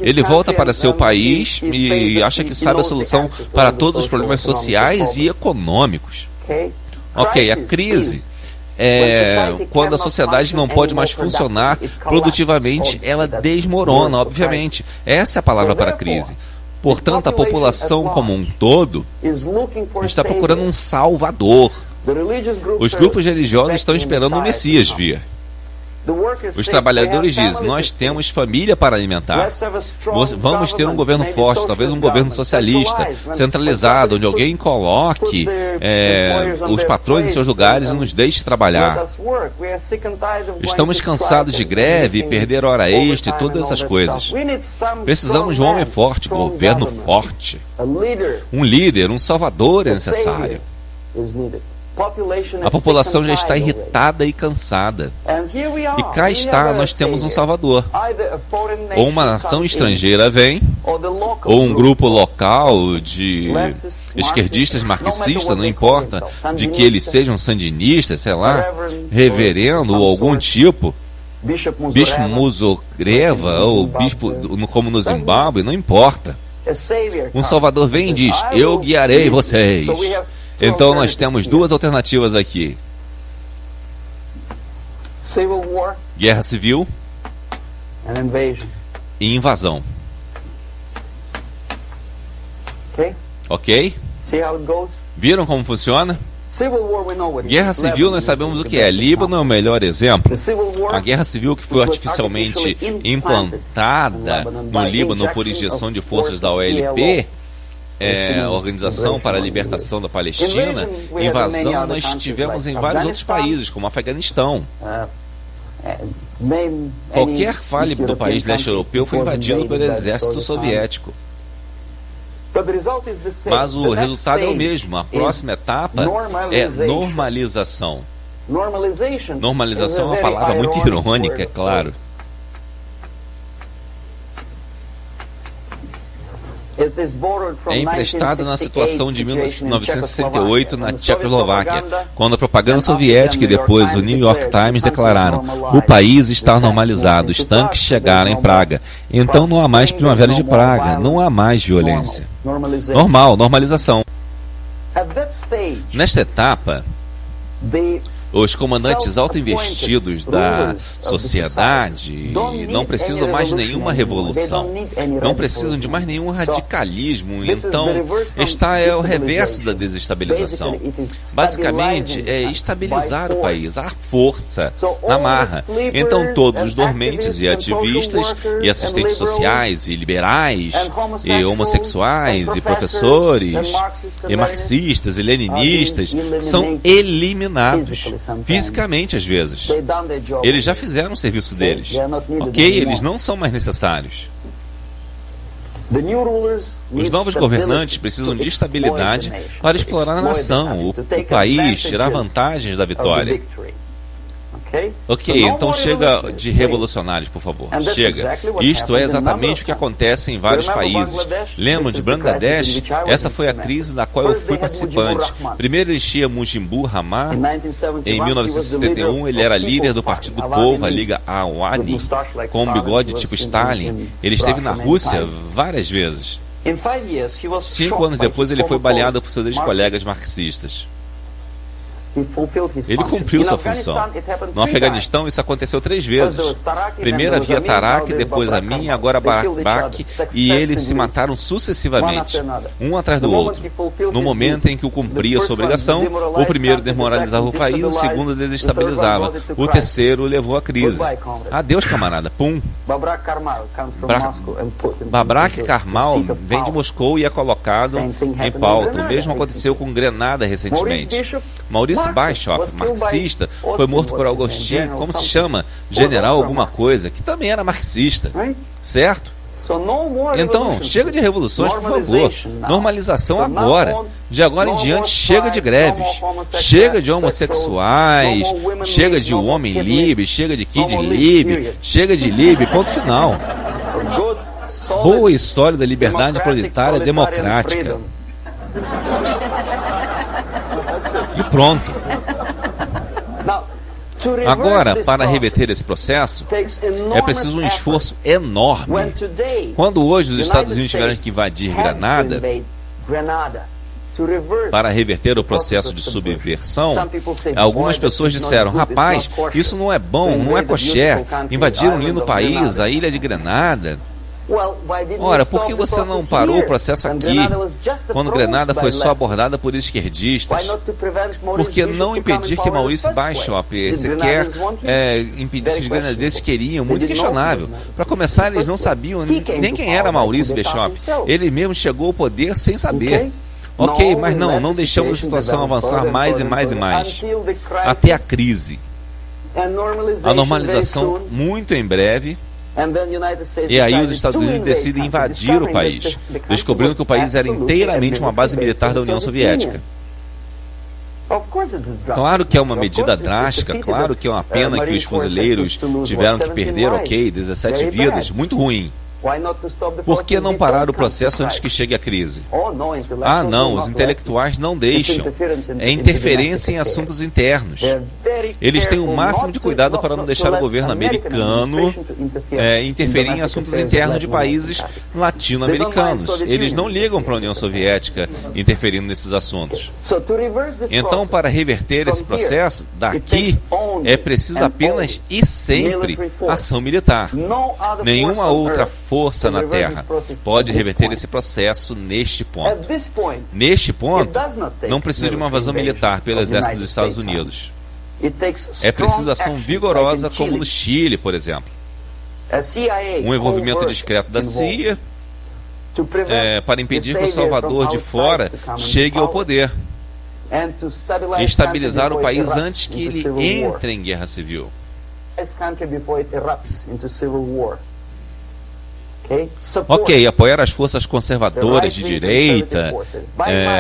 Ele volta para seu país e acha que sabe a solução para todos os problemas sociais e econômicos. Ok, a crise é quando a sociedade não pode mais funcionar produtivamente, ela desmorona, obviamente. Essa é a palavra para a crise. Portanto, a população como um todo está procurando um salvador. Os grupos religiosos estão esperando o Messias vir. Os trabalhadores dizem, nós temos família para alimentar. Vamos ter um governo forte, talvez um governo socialista, centralizado, onde alguém coloque os patrões em seus lugares e nos deixe trabalhar. Estamos cansados de greve, perder hora extra e todas essas coisas. Precisamos de um homem forte, governo forte. Um líder, um salvador é necessário. A população já está irritada e cansada. E cá está, nós temos um salvador. Ou uma nação estrangeira vem, ou um grupo local de esquerdistas marxistas, não importa, de que eles sejam sandinistas, sei lá, reverendo ou algum tipo, bispo Muzorewa, ou bispo como no Zimbábue, não importa. Um salvador vem e diz, eu guiarei vocês. Então nós temos duas alternativas aqui. Guerra civil e invasão. Ok? Viram como funciona? Guerra civil nós sabemos o que é. Líbano é o melhor exemplo. A guerra civil que foi artificialmente implantada no Líbano por injeção de forças da OLP, a Organização para a Libertação da Palestina, invasão nós tivemos em vários outros países, como Afeganistão. Qualquer falha do país leste europeu foi invadido pelo exército soviético. Mas o resultado é o mesmo. A próxima etapa é normalização. Normalização é uma palavra muito irônica, é claro. É emprestada na situação de 1968 na Tchecoslováquia, quando a propaganda soviética e depois o New York Times declararam: o país está normalizado, os tanques chegaram em Praga. Então não há mais primavera de Praga, não há mais violência. Normal, normalização. Nesta etapa, os comandantes autoinvestidos da sociedade não precisam mais de nenhuma revolução, não precisam de mais nenhum radicalismo, então está o reverso da desestabilização. Basicamente é estabilizar o país, a força na marra. Então todos os dormentes e ativistas e assistentes sociais e liberais e homossexuais e professores e marxistas e leninistas são eliminados. Fisicamente, às vezes. Eles já fizeram o serviço deles. Ok? Eles não são mais necessários. Os novos governantes precisam de estabilidade para explorar a nação, o país, tirar vantagens da vitória. Ok, então chega de revolucionários, por favor. Chega. Isto é exatamente o que acontece em vários países. Lembram de Bangladesh? Essa foi a crise da qual eu fui participante. Primeiro enchia Mujibur Rahman. Em 1971, ele era líder do Partido do Povo, a Liga Awami, com um bigode tipo Stalin. Ele esteve na Rússia várias vezes. 5 anos depois, ele foi baleado por seus ex-colegas marxistas. Ele cumpriu sua função. No Afeganistão, isso aconteceu 3 vezes. Primeiro havia Tarak, depois Amin, agora Barak, e eles se mataram sucessivamente, um atrás do outro. No momento em que o cumpria sua obrigação, o primeiro desmoralizava o país, o segundo desestabilizava, o terceiro levou à crise. Adeus, camarada. Pum. Babrak Karmal vem de Moscou e é colocado em pauta. O mesmo aconteceu com Grenada recentemente. Maurício Bishop, marxista, foi morto por Augustin, como se chama? General alguma coisa, que também era marxista. Certo? Então, chega de revoluções, por favor. Normalização agora. De agora em diante, chega de greves. Chega de homossexuais. Chega de homem livre. Chega de kid livre. Chega de livre. Ponto final. Boa e sólida liberdade proletária democrática. E pronto. Agora, para reverter esse processo, é preciso um esforço enorme. Quando hoje os Estados Unidos tiveram que invadir Granada para reverter o processo de subversão, algumas pessoas disseram: rapaz, isso não é bom, não é kosher, invadiram um lindo país, a ilha de Grenada. Ora, por que você não parou o processo aqui, quando Grenada foi só abordada por esquerdistas? Por que não impedir que Maurício Bishop sequer impedisse os grenadeiros queriam? Muito questionável. Para começar, eles não sabiam nem quem era Maurício Bishop. Ele mesmo chegou ao poder sem saber. Ok, mas não deixamos a situação avançar mais e mais e mais, até a crise. A normalização muito em breve. E aí os Estados Unidos decidem invadir o país, descobrindo que o país era inteiramente uma base militar da União Soviética. Claro que é uma medida drástica, claro que é uma pena que os fuzileiros tiveram que perder, 17 vidas, muito ruim. Por que não parar o processo antes que chegue a crise? Ah, não, os intelectuais não deixam. É interferência em assuntos internos. Eles têm o máximo de cuidado para não deixar o governo americano interferir em assuntos internos de países latino-americanos. Eles não ligam para a União Soviética interferindo nesses assuntos. Então, para reverter esse processo, daqui é preciso apenas e sempre ação militar. Nenhuma outra força na Terra pode reverter esse processo neste ponto. Neste ponto, não precisa de uma invasão militar pelo exército dos Estados Unidos. É preciso ação vigorosa, como no Chile, por exemplo. Um envolvimento discreto da CIA para impedir que o Salvador de fora chegue ao poder e estabilizar o país antes que ele entre em guerra civil. Ok, apoiar as forças conservadoras de direita,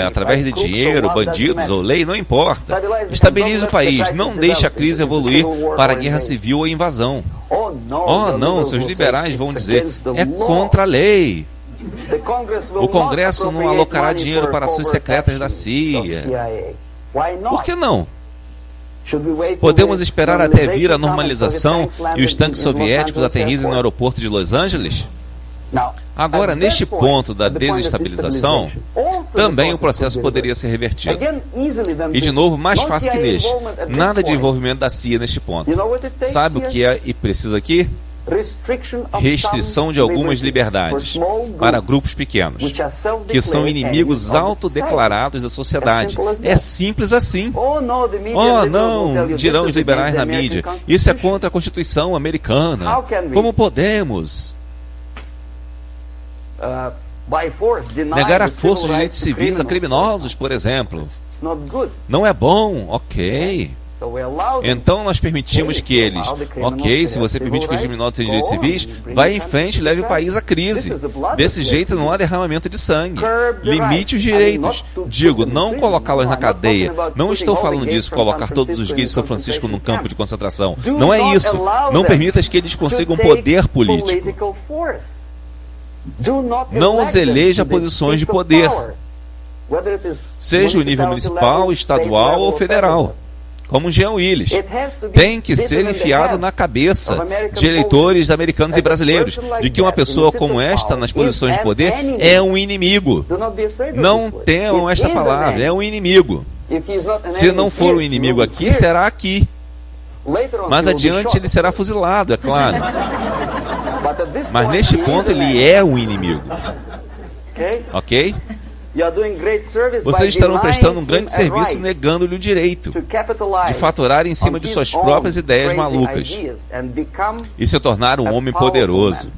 através de dinheiro, bandidos ou lei, não importa. Estabilize o país, não deixe a crise evoluir para a guerra civil ou invasão. Oh não, seus liberais vão dizer, é contra a lei. O Congresso não alocará dinheiro para ações secretas da CIA. Por que não? Podemos esperar até vir a normalização e os tanques soviéticos aterrissem no aeroporto de Los Angeles? Agora, neste ponto da desestabilização, também o processo poderia ser revertido. E, de novo, mais fácil que neste. Nada de envolvimento da CIA neste ponto. Sabe o que é e preciso aqui? Restrição de algumas liberdades para grupos pequenos, que são inimigos autodeclarados da sociedade. É simples assim. Oh não, dirão os liberais na mídia, isso é contra a Constituição americana. Como podemos negar a força os direitos civis a criminosos, por exemplo? Não é bom, ok. Então nós permitimos que eles, ok, se você permite que os criminosos tenham direitos civis, vai em frente e leve o país à crise. Desse jeito não há derramamento de sangue. Limite os direitos. Digo, não colocá-los na cadeia. Não estou falando disso, colocar todos os gays de São Francisco num campo de concentração. Não é isso. Não permitas que eles consigam poder político. Não os eleja a posições de poder, seja o nível municipal, estadual ou federal. Como Jean Willis, tem que ser enfiado na cabeça de eleitores americanos e brasileiros de que uma pessoa como esta, nas posições de poder, é um inimigo. Não temam esta palavra, é um inimigo. Se não for um inimigo aqui, será aqui. Mais adiante ele será fuzilado, é claro. Mas neste ponto ele é um inimigo. Ok? Vocês estarão prestando um grande serviço negando-lhe o direito de faturar em cima de suas próprias ideias malucas e se tornar um homem poderoso.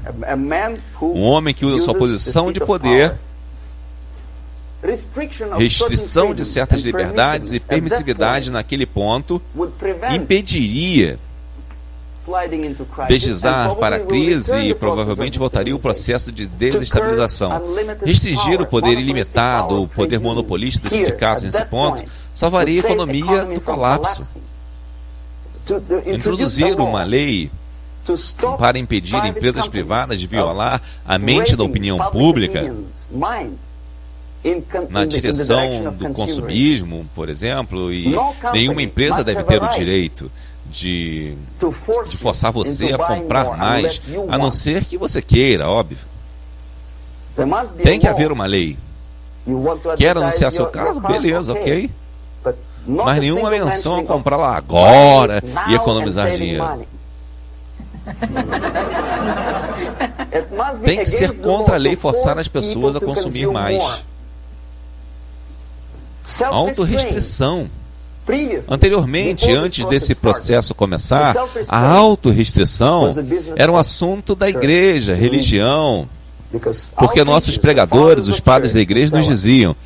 Um homem que usa sua posição de poder, restrição de certas liberdades e permissividade naquele ponto impediria deslizar para a crise e provavelmente voltaria o processo de desestabilização. Restringir o poder ilimitado, o poder monopolista dos sindicatos nesse ponto, salvaria a economia do colapso. Introduzir uma lei para impedir empresas privadas de violar a mente da opinião pública na direção do consumismo, por exemplo, e nenhuma empresa deve ter o direito de forçar você a comprar mais, a não ser que você queira, óbvio. Tem que haver uma lei. Quer anunciar seu carro? Beleza, ok. Mas nenhuma menção a comprar lá agora e economizar dinheiro. Tem que ser contra a lei forçar as pessoas a consumir mais. Autorrestrição. Anteriormente, antes desse processo começar, a autorrestrição era um assunto da igreja, religião, porque nossos pregadores, os padres da igreja, nos diziam: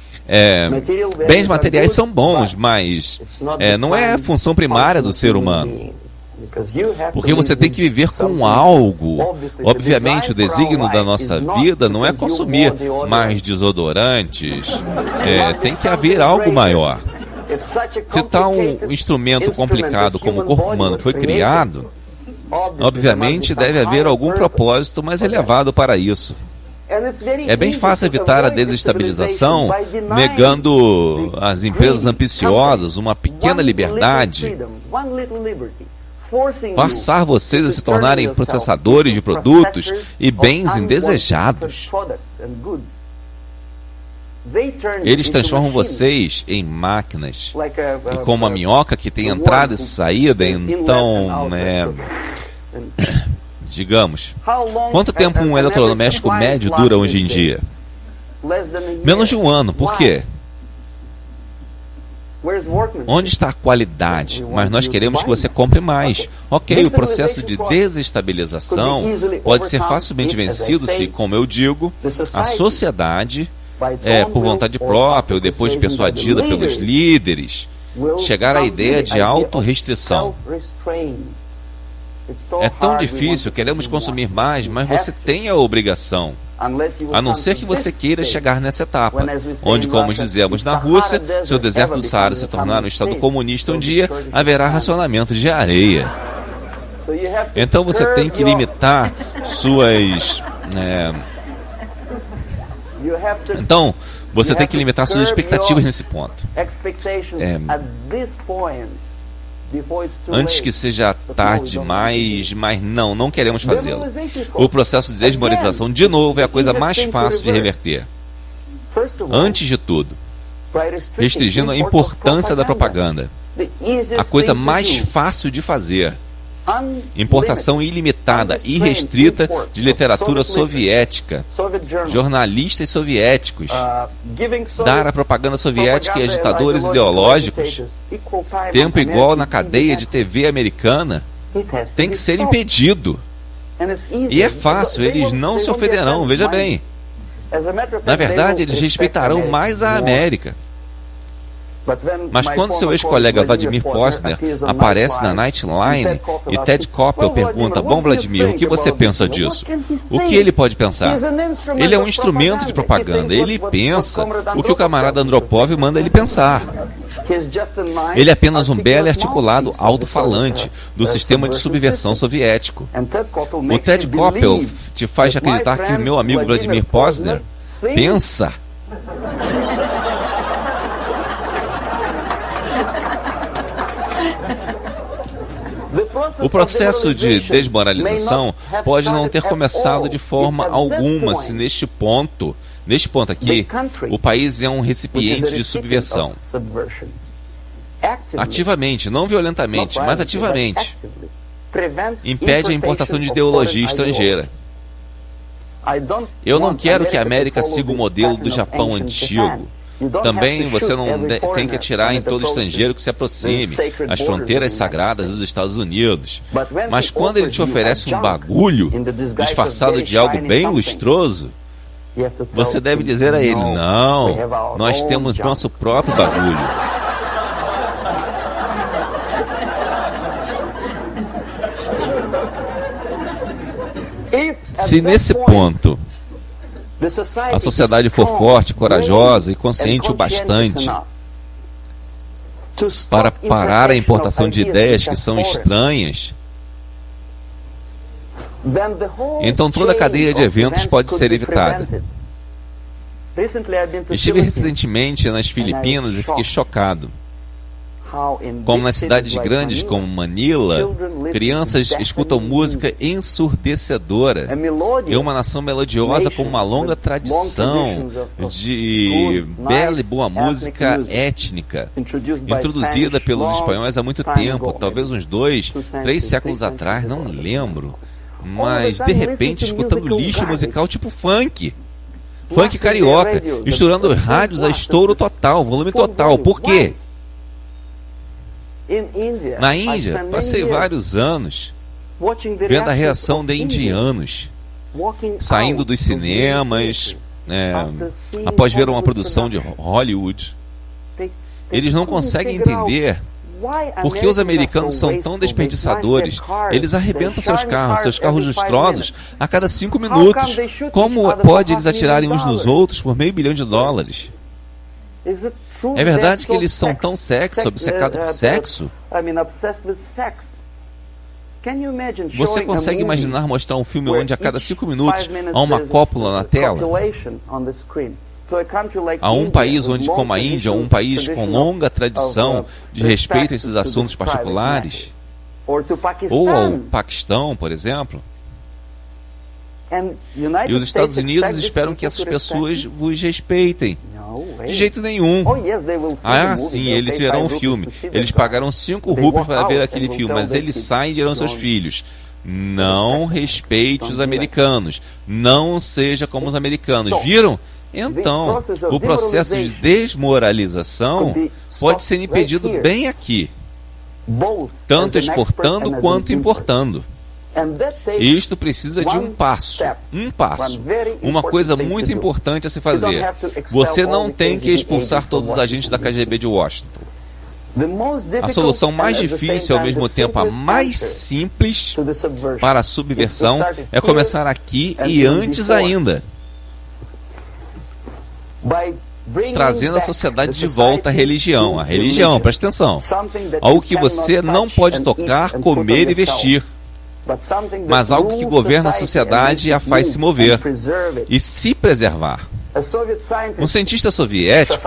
bens materiais são bons, mas não é a função primária do ser humano. Porque você tem que viver com algo. Obviamente, o desígnio da nossa vida não é consumir mais desodorantes. Tem que haver algo maior. Se tal um instrumento complicado como o corpo humano foi criado, obviamente deve haver algum propósito mais elevado para isso. É bem fácil evitar a desestabilização negando às empresas ambiciosas uma pequena liberdade, forçar vocês a se tornarem processadores de produtos e bens indesejados. Eles transformam vocês em máquinas. E como a minhoca que tem entrada e saída, então, digamos, quanto tempo um eletrodoméstico médio dura hoje em dia? Menos de um ano. Por quê? Onde está a qualidade? Mas nós queremos que você compre mais. Ok, o processo de desestabilização pode ser facilmente vencido se, como eu digo, a sociedade, por vontade própria ou depois persuadida pelos líderes, chegar à ideia de autorrestrição. É tão difícil, queremos consumir mais, mas você tem a obrigação. A não ser que você queira chegar nessa etapa, onde, como dizemos na Rússia, se o deserto do Saara se tornar um estado comunista um dia, haverá racionamento de areia. Então você tem que limitar suas... Então, você tem que limitar suas expectativas nesse ponto. Antes que seja tarde demais, mas não queremos fazê-lo. O processo de desmoralização, de novo, é a coisa mais fácil de reverter. Antes de tudo, restringindo a importância da propaganda. A coisa mais fácil de fazer. Importação ilimitada e restrita de literatura soviética, jornalistas soviéticos, dar à propaganda soviética e agitadores ideológicos tempo igual na cadeia de TV americana tem que ser impedido. E é fácil, eles não se ofenderão, veja bem. Na verdade, eles respeitarão mais a América. Mas quando seu ex-colega Vladimir Posner aparece na Nightline e Ted Koppel pergunta: bom, Vladimir, o que você pensa disso? O que ele pode pensar? Ele é um instrumento de propaganda. Ele pensa o que o camarada Andropov manda ele pensar. Ele é apenas um belo e articulado alto-falante do sistema de subversão soviético. O Ted Koppel te faz acreditar que o meu amigo Vladimir Posner pensa. O processo de desmoralização pode não ter começado de forma alguma se neste ponto aqui, o país é um recipiente de subversão. Ativamente, não violentamente, mas ativamente, impede a importação de ideologia estrangeira. Eu não quero que a América siga o modelo do Japão antigo. Também você não tem que atirar em todo estrangeiro que se aproxime às fronteiras sagradas dos Estados Unidos. Mas quando ele te oferece um bagulho disfarçado de algo bem lustroso, você deve dizer a ele: não, nós temos nosso próprio bagulho. Se nesse ponto a sociedade for forte, corajosa e consciente o bastante para parar a importação de ideias que são estranhas, então toda a cadeia de eventos pode ser evitada. Estive recentemente nas Filipinas e fiquei chocado. Como nas cidades grandes como Manila, crianças escutam música ensurdecedora. É uma nação melodiosa com uma longa tradição de bela e boa música étnica, introduzida pelos espanhóis há muito tempo, talvez uns 2, 3 séculos atrás, não lembro. Mas, de repente, escutando lixo musical tipo funk carioca, misturando rádios a estouro total, volume total. Por quê? Na Índia, passei vários anos vendo a reação de indianos saindo dos cinemas após ver uma produção de Hollywood. Eles não conseguem entender por que os americanos são tão desperdiçadores. Eles arrebentam seus carros lustrosos a cada 5 minutos. Como pode eles atirarem uns nos outros por $500 milhões? É verdade que eles são tão obcecados por sexo? Você consegue imaginar mostrar um filme onde a cada 5 minutos há uma cópula na tela? A um país onde, como a Índia, um país com longa tradição de respeito a esses assuntos particulares, ou ao Paquistão, por exemplo, e os Estados Unidos esperam que essas pessoas vos respeitem. De jeito nenhum. Ah, sim, eles verão o filme. Eles pagaram 5 rupias para ver aquele filme, mas eles saem e dirão aos seus filhos: não respeite os americanos. Não seja como os americanos. Viram? Então, o processo de desmoralização pode ser impedido bem aqui, tanto exportando quanto importando. E isto precisa de um passo, uma coisa muito importante a se fazer. Você não tem que expulsar todos os agentes da KGB de Washington. A solução mais difícil e ao mesmo tempo a mais simples para a subversão é começar aqui e antes ainda, trazendo a sociedade de volta à religião. A religião, presta atenção, algo que você não pode tocar, comer e vestir, mas algo que governa a sociedade e a faz se mover e se preservar. Um cientista soviético,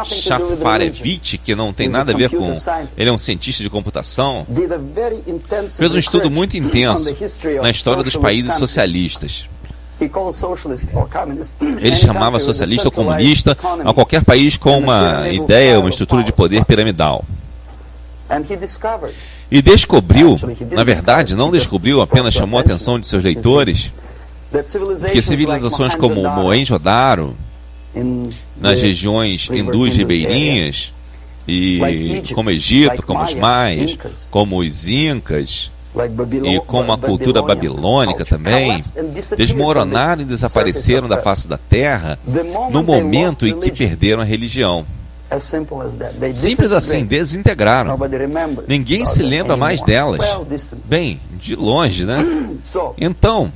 Shafarevich, que não tem nada a ver com... Ele é um cientista de computação, fez um estudo muito intenso na história dos países socialistas. Ele chamava socialista ou comunista a qualquer país com uma ideia, uma estrutura de poder piramidal. E descobriu, na verdade, não descobriu, apenas chamou a atenção de seus leitores, que civilizações como Mohenjo-Daro, nas regiões hindus ribeirinhas, e como Egito, como os Maias, como os Incas, e como a cultura babilônica também, desmoronaram e desapareceram da face da terra no momento em que perderam a religião. Simples assim, desintegraram. Ninguém se lembra mais delas. Bem, de longe, né? Então,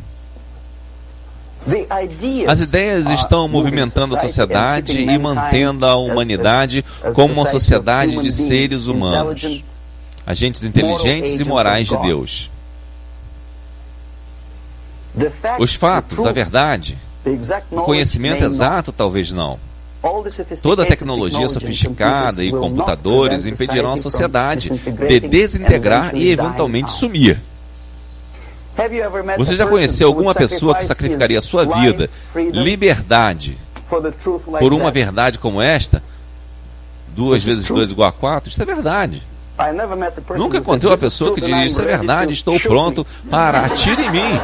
as ideias estão movimentando a sociedade e mantendo a humanidade como uma sociedade de seres humanos, agentes inteligentes e morais de Deus. Os fatos, a verdade, o conhecimento exato talvez não. Toda a tecnologia sofisticada e computadores impedirão a sociedade de desintegrar e eventualmente sumir. Você já conheceu alguma pessoa que sacrificaria sua vida, liberdade, por uma verdade como esta? 2 vezes 2 igual a 4? Isso é verdade. Nunca encontrei uma pessoa que diria, isso é verdade, estou pronto para atire em mim.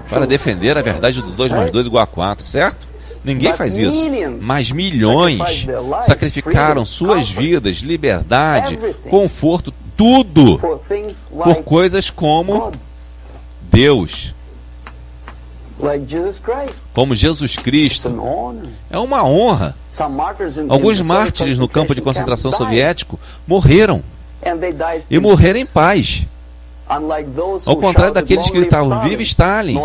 Para defender a verdade do 2 mais 2 igual a 4, certo? Ninguém faz isso. Mas milhões sacrificaram suas vidas, liberdade, conforto, tudo, por coisas como Deus, como Jesus Cristo. É uma honra. Alguns mártires no campo de concentração soviético morreram, e morreram em paz. Ao contrário daqueles que gritavam, viva Stalin,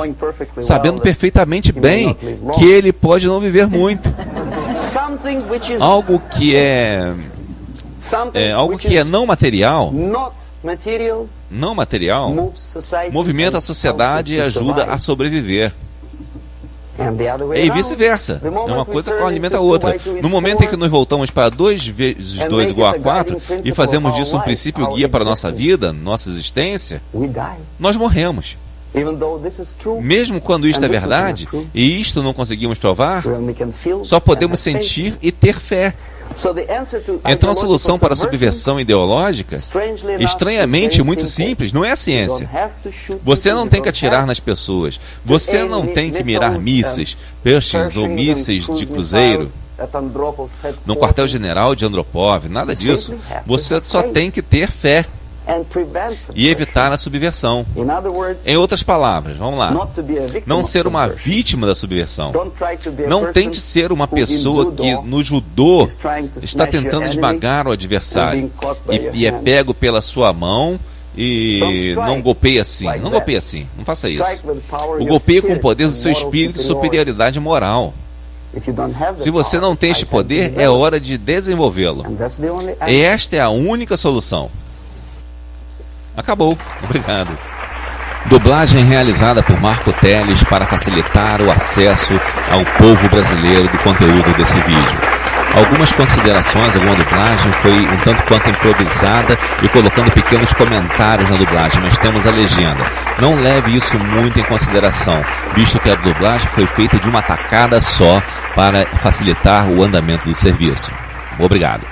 sabendo perfeitamente bem que ele pode não viver muito. Algo que é não material, movimenta a sociedade e ajuda a sobreviver. E vice-versa. Uma coisa alimenta a outra. No momento em que nos voltamos para 2 vezes 2 igual a 4 e fazemos disso um princípio guia para a nossa vida, nossa existência, nós morremos. Mesmo quando isto é verdade, e isto não conseguimos provar, só podemos sentir e ter fé. Então a solução para a subversão ideológica, estranhamente muito simples, não é a ciência. Você não tem que atirar nas pessoas. Você não tem que mirar mísseis, Pershings ou mísseis de cruzeiro no quartel-general de Andropov, nada disso. Você só tem que ter fé e evitar a subversão. Em outras palavras, vamos lá, não ser uma vítima da subversão. Não tente ser uma pessoa que no judô está tentando esmagar o adversário e é pego pela sua mão e não golpeia assim. Não golpeia assim, não faça isso. O golpeia com o poder do seu espírito e superioridade moral. Se você não tem este poder, é hora de desenvolvê-lo. E esta é a única solução. Acabou. Obrigado. Dublagem realizada por Marco Teles para facilitar o acesso ao povo brasileiro do conteúdo desse vídeo. Algumas considerações, alguma dublagem foi um tanto quanto improvisada e colocando pequenos comentários na dublagem, mas temos a legenda. Não leve isso muito em consideração, visto que a dublagem foi feita de uma tacada só para facilitar o andamento do serviço. Obrigado.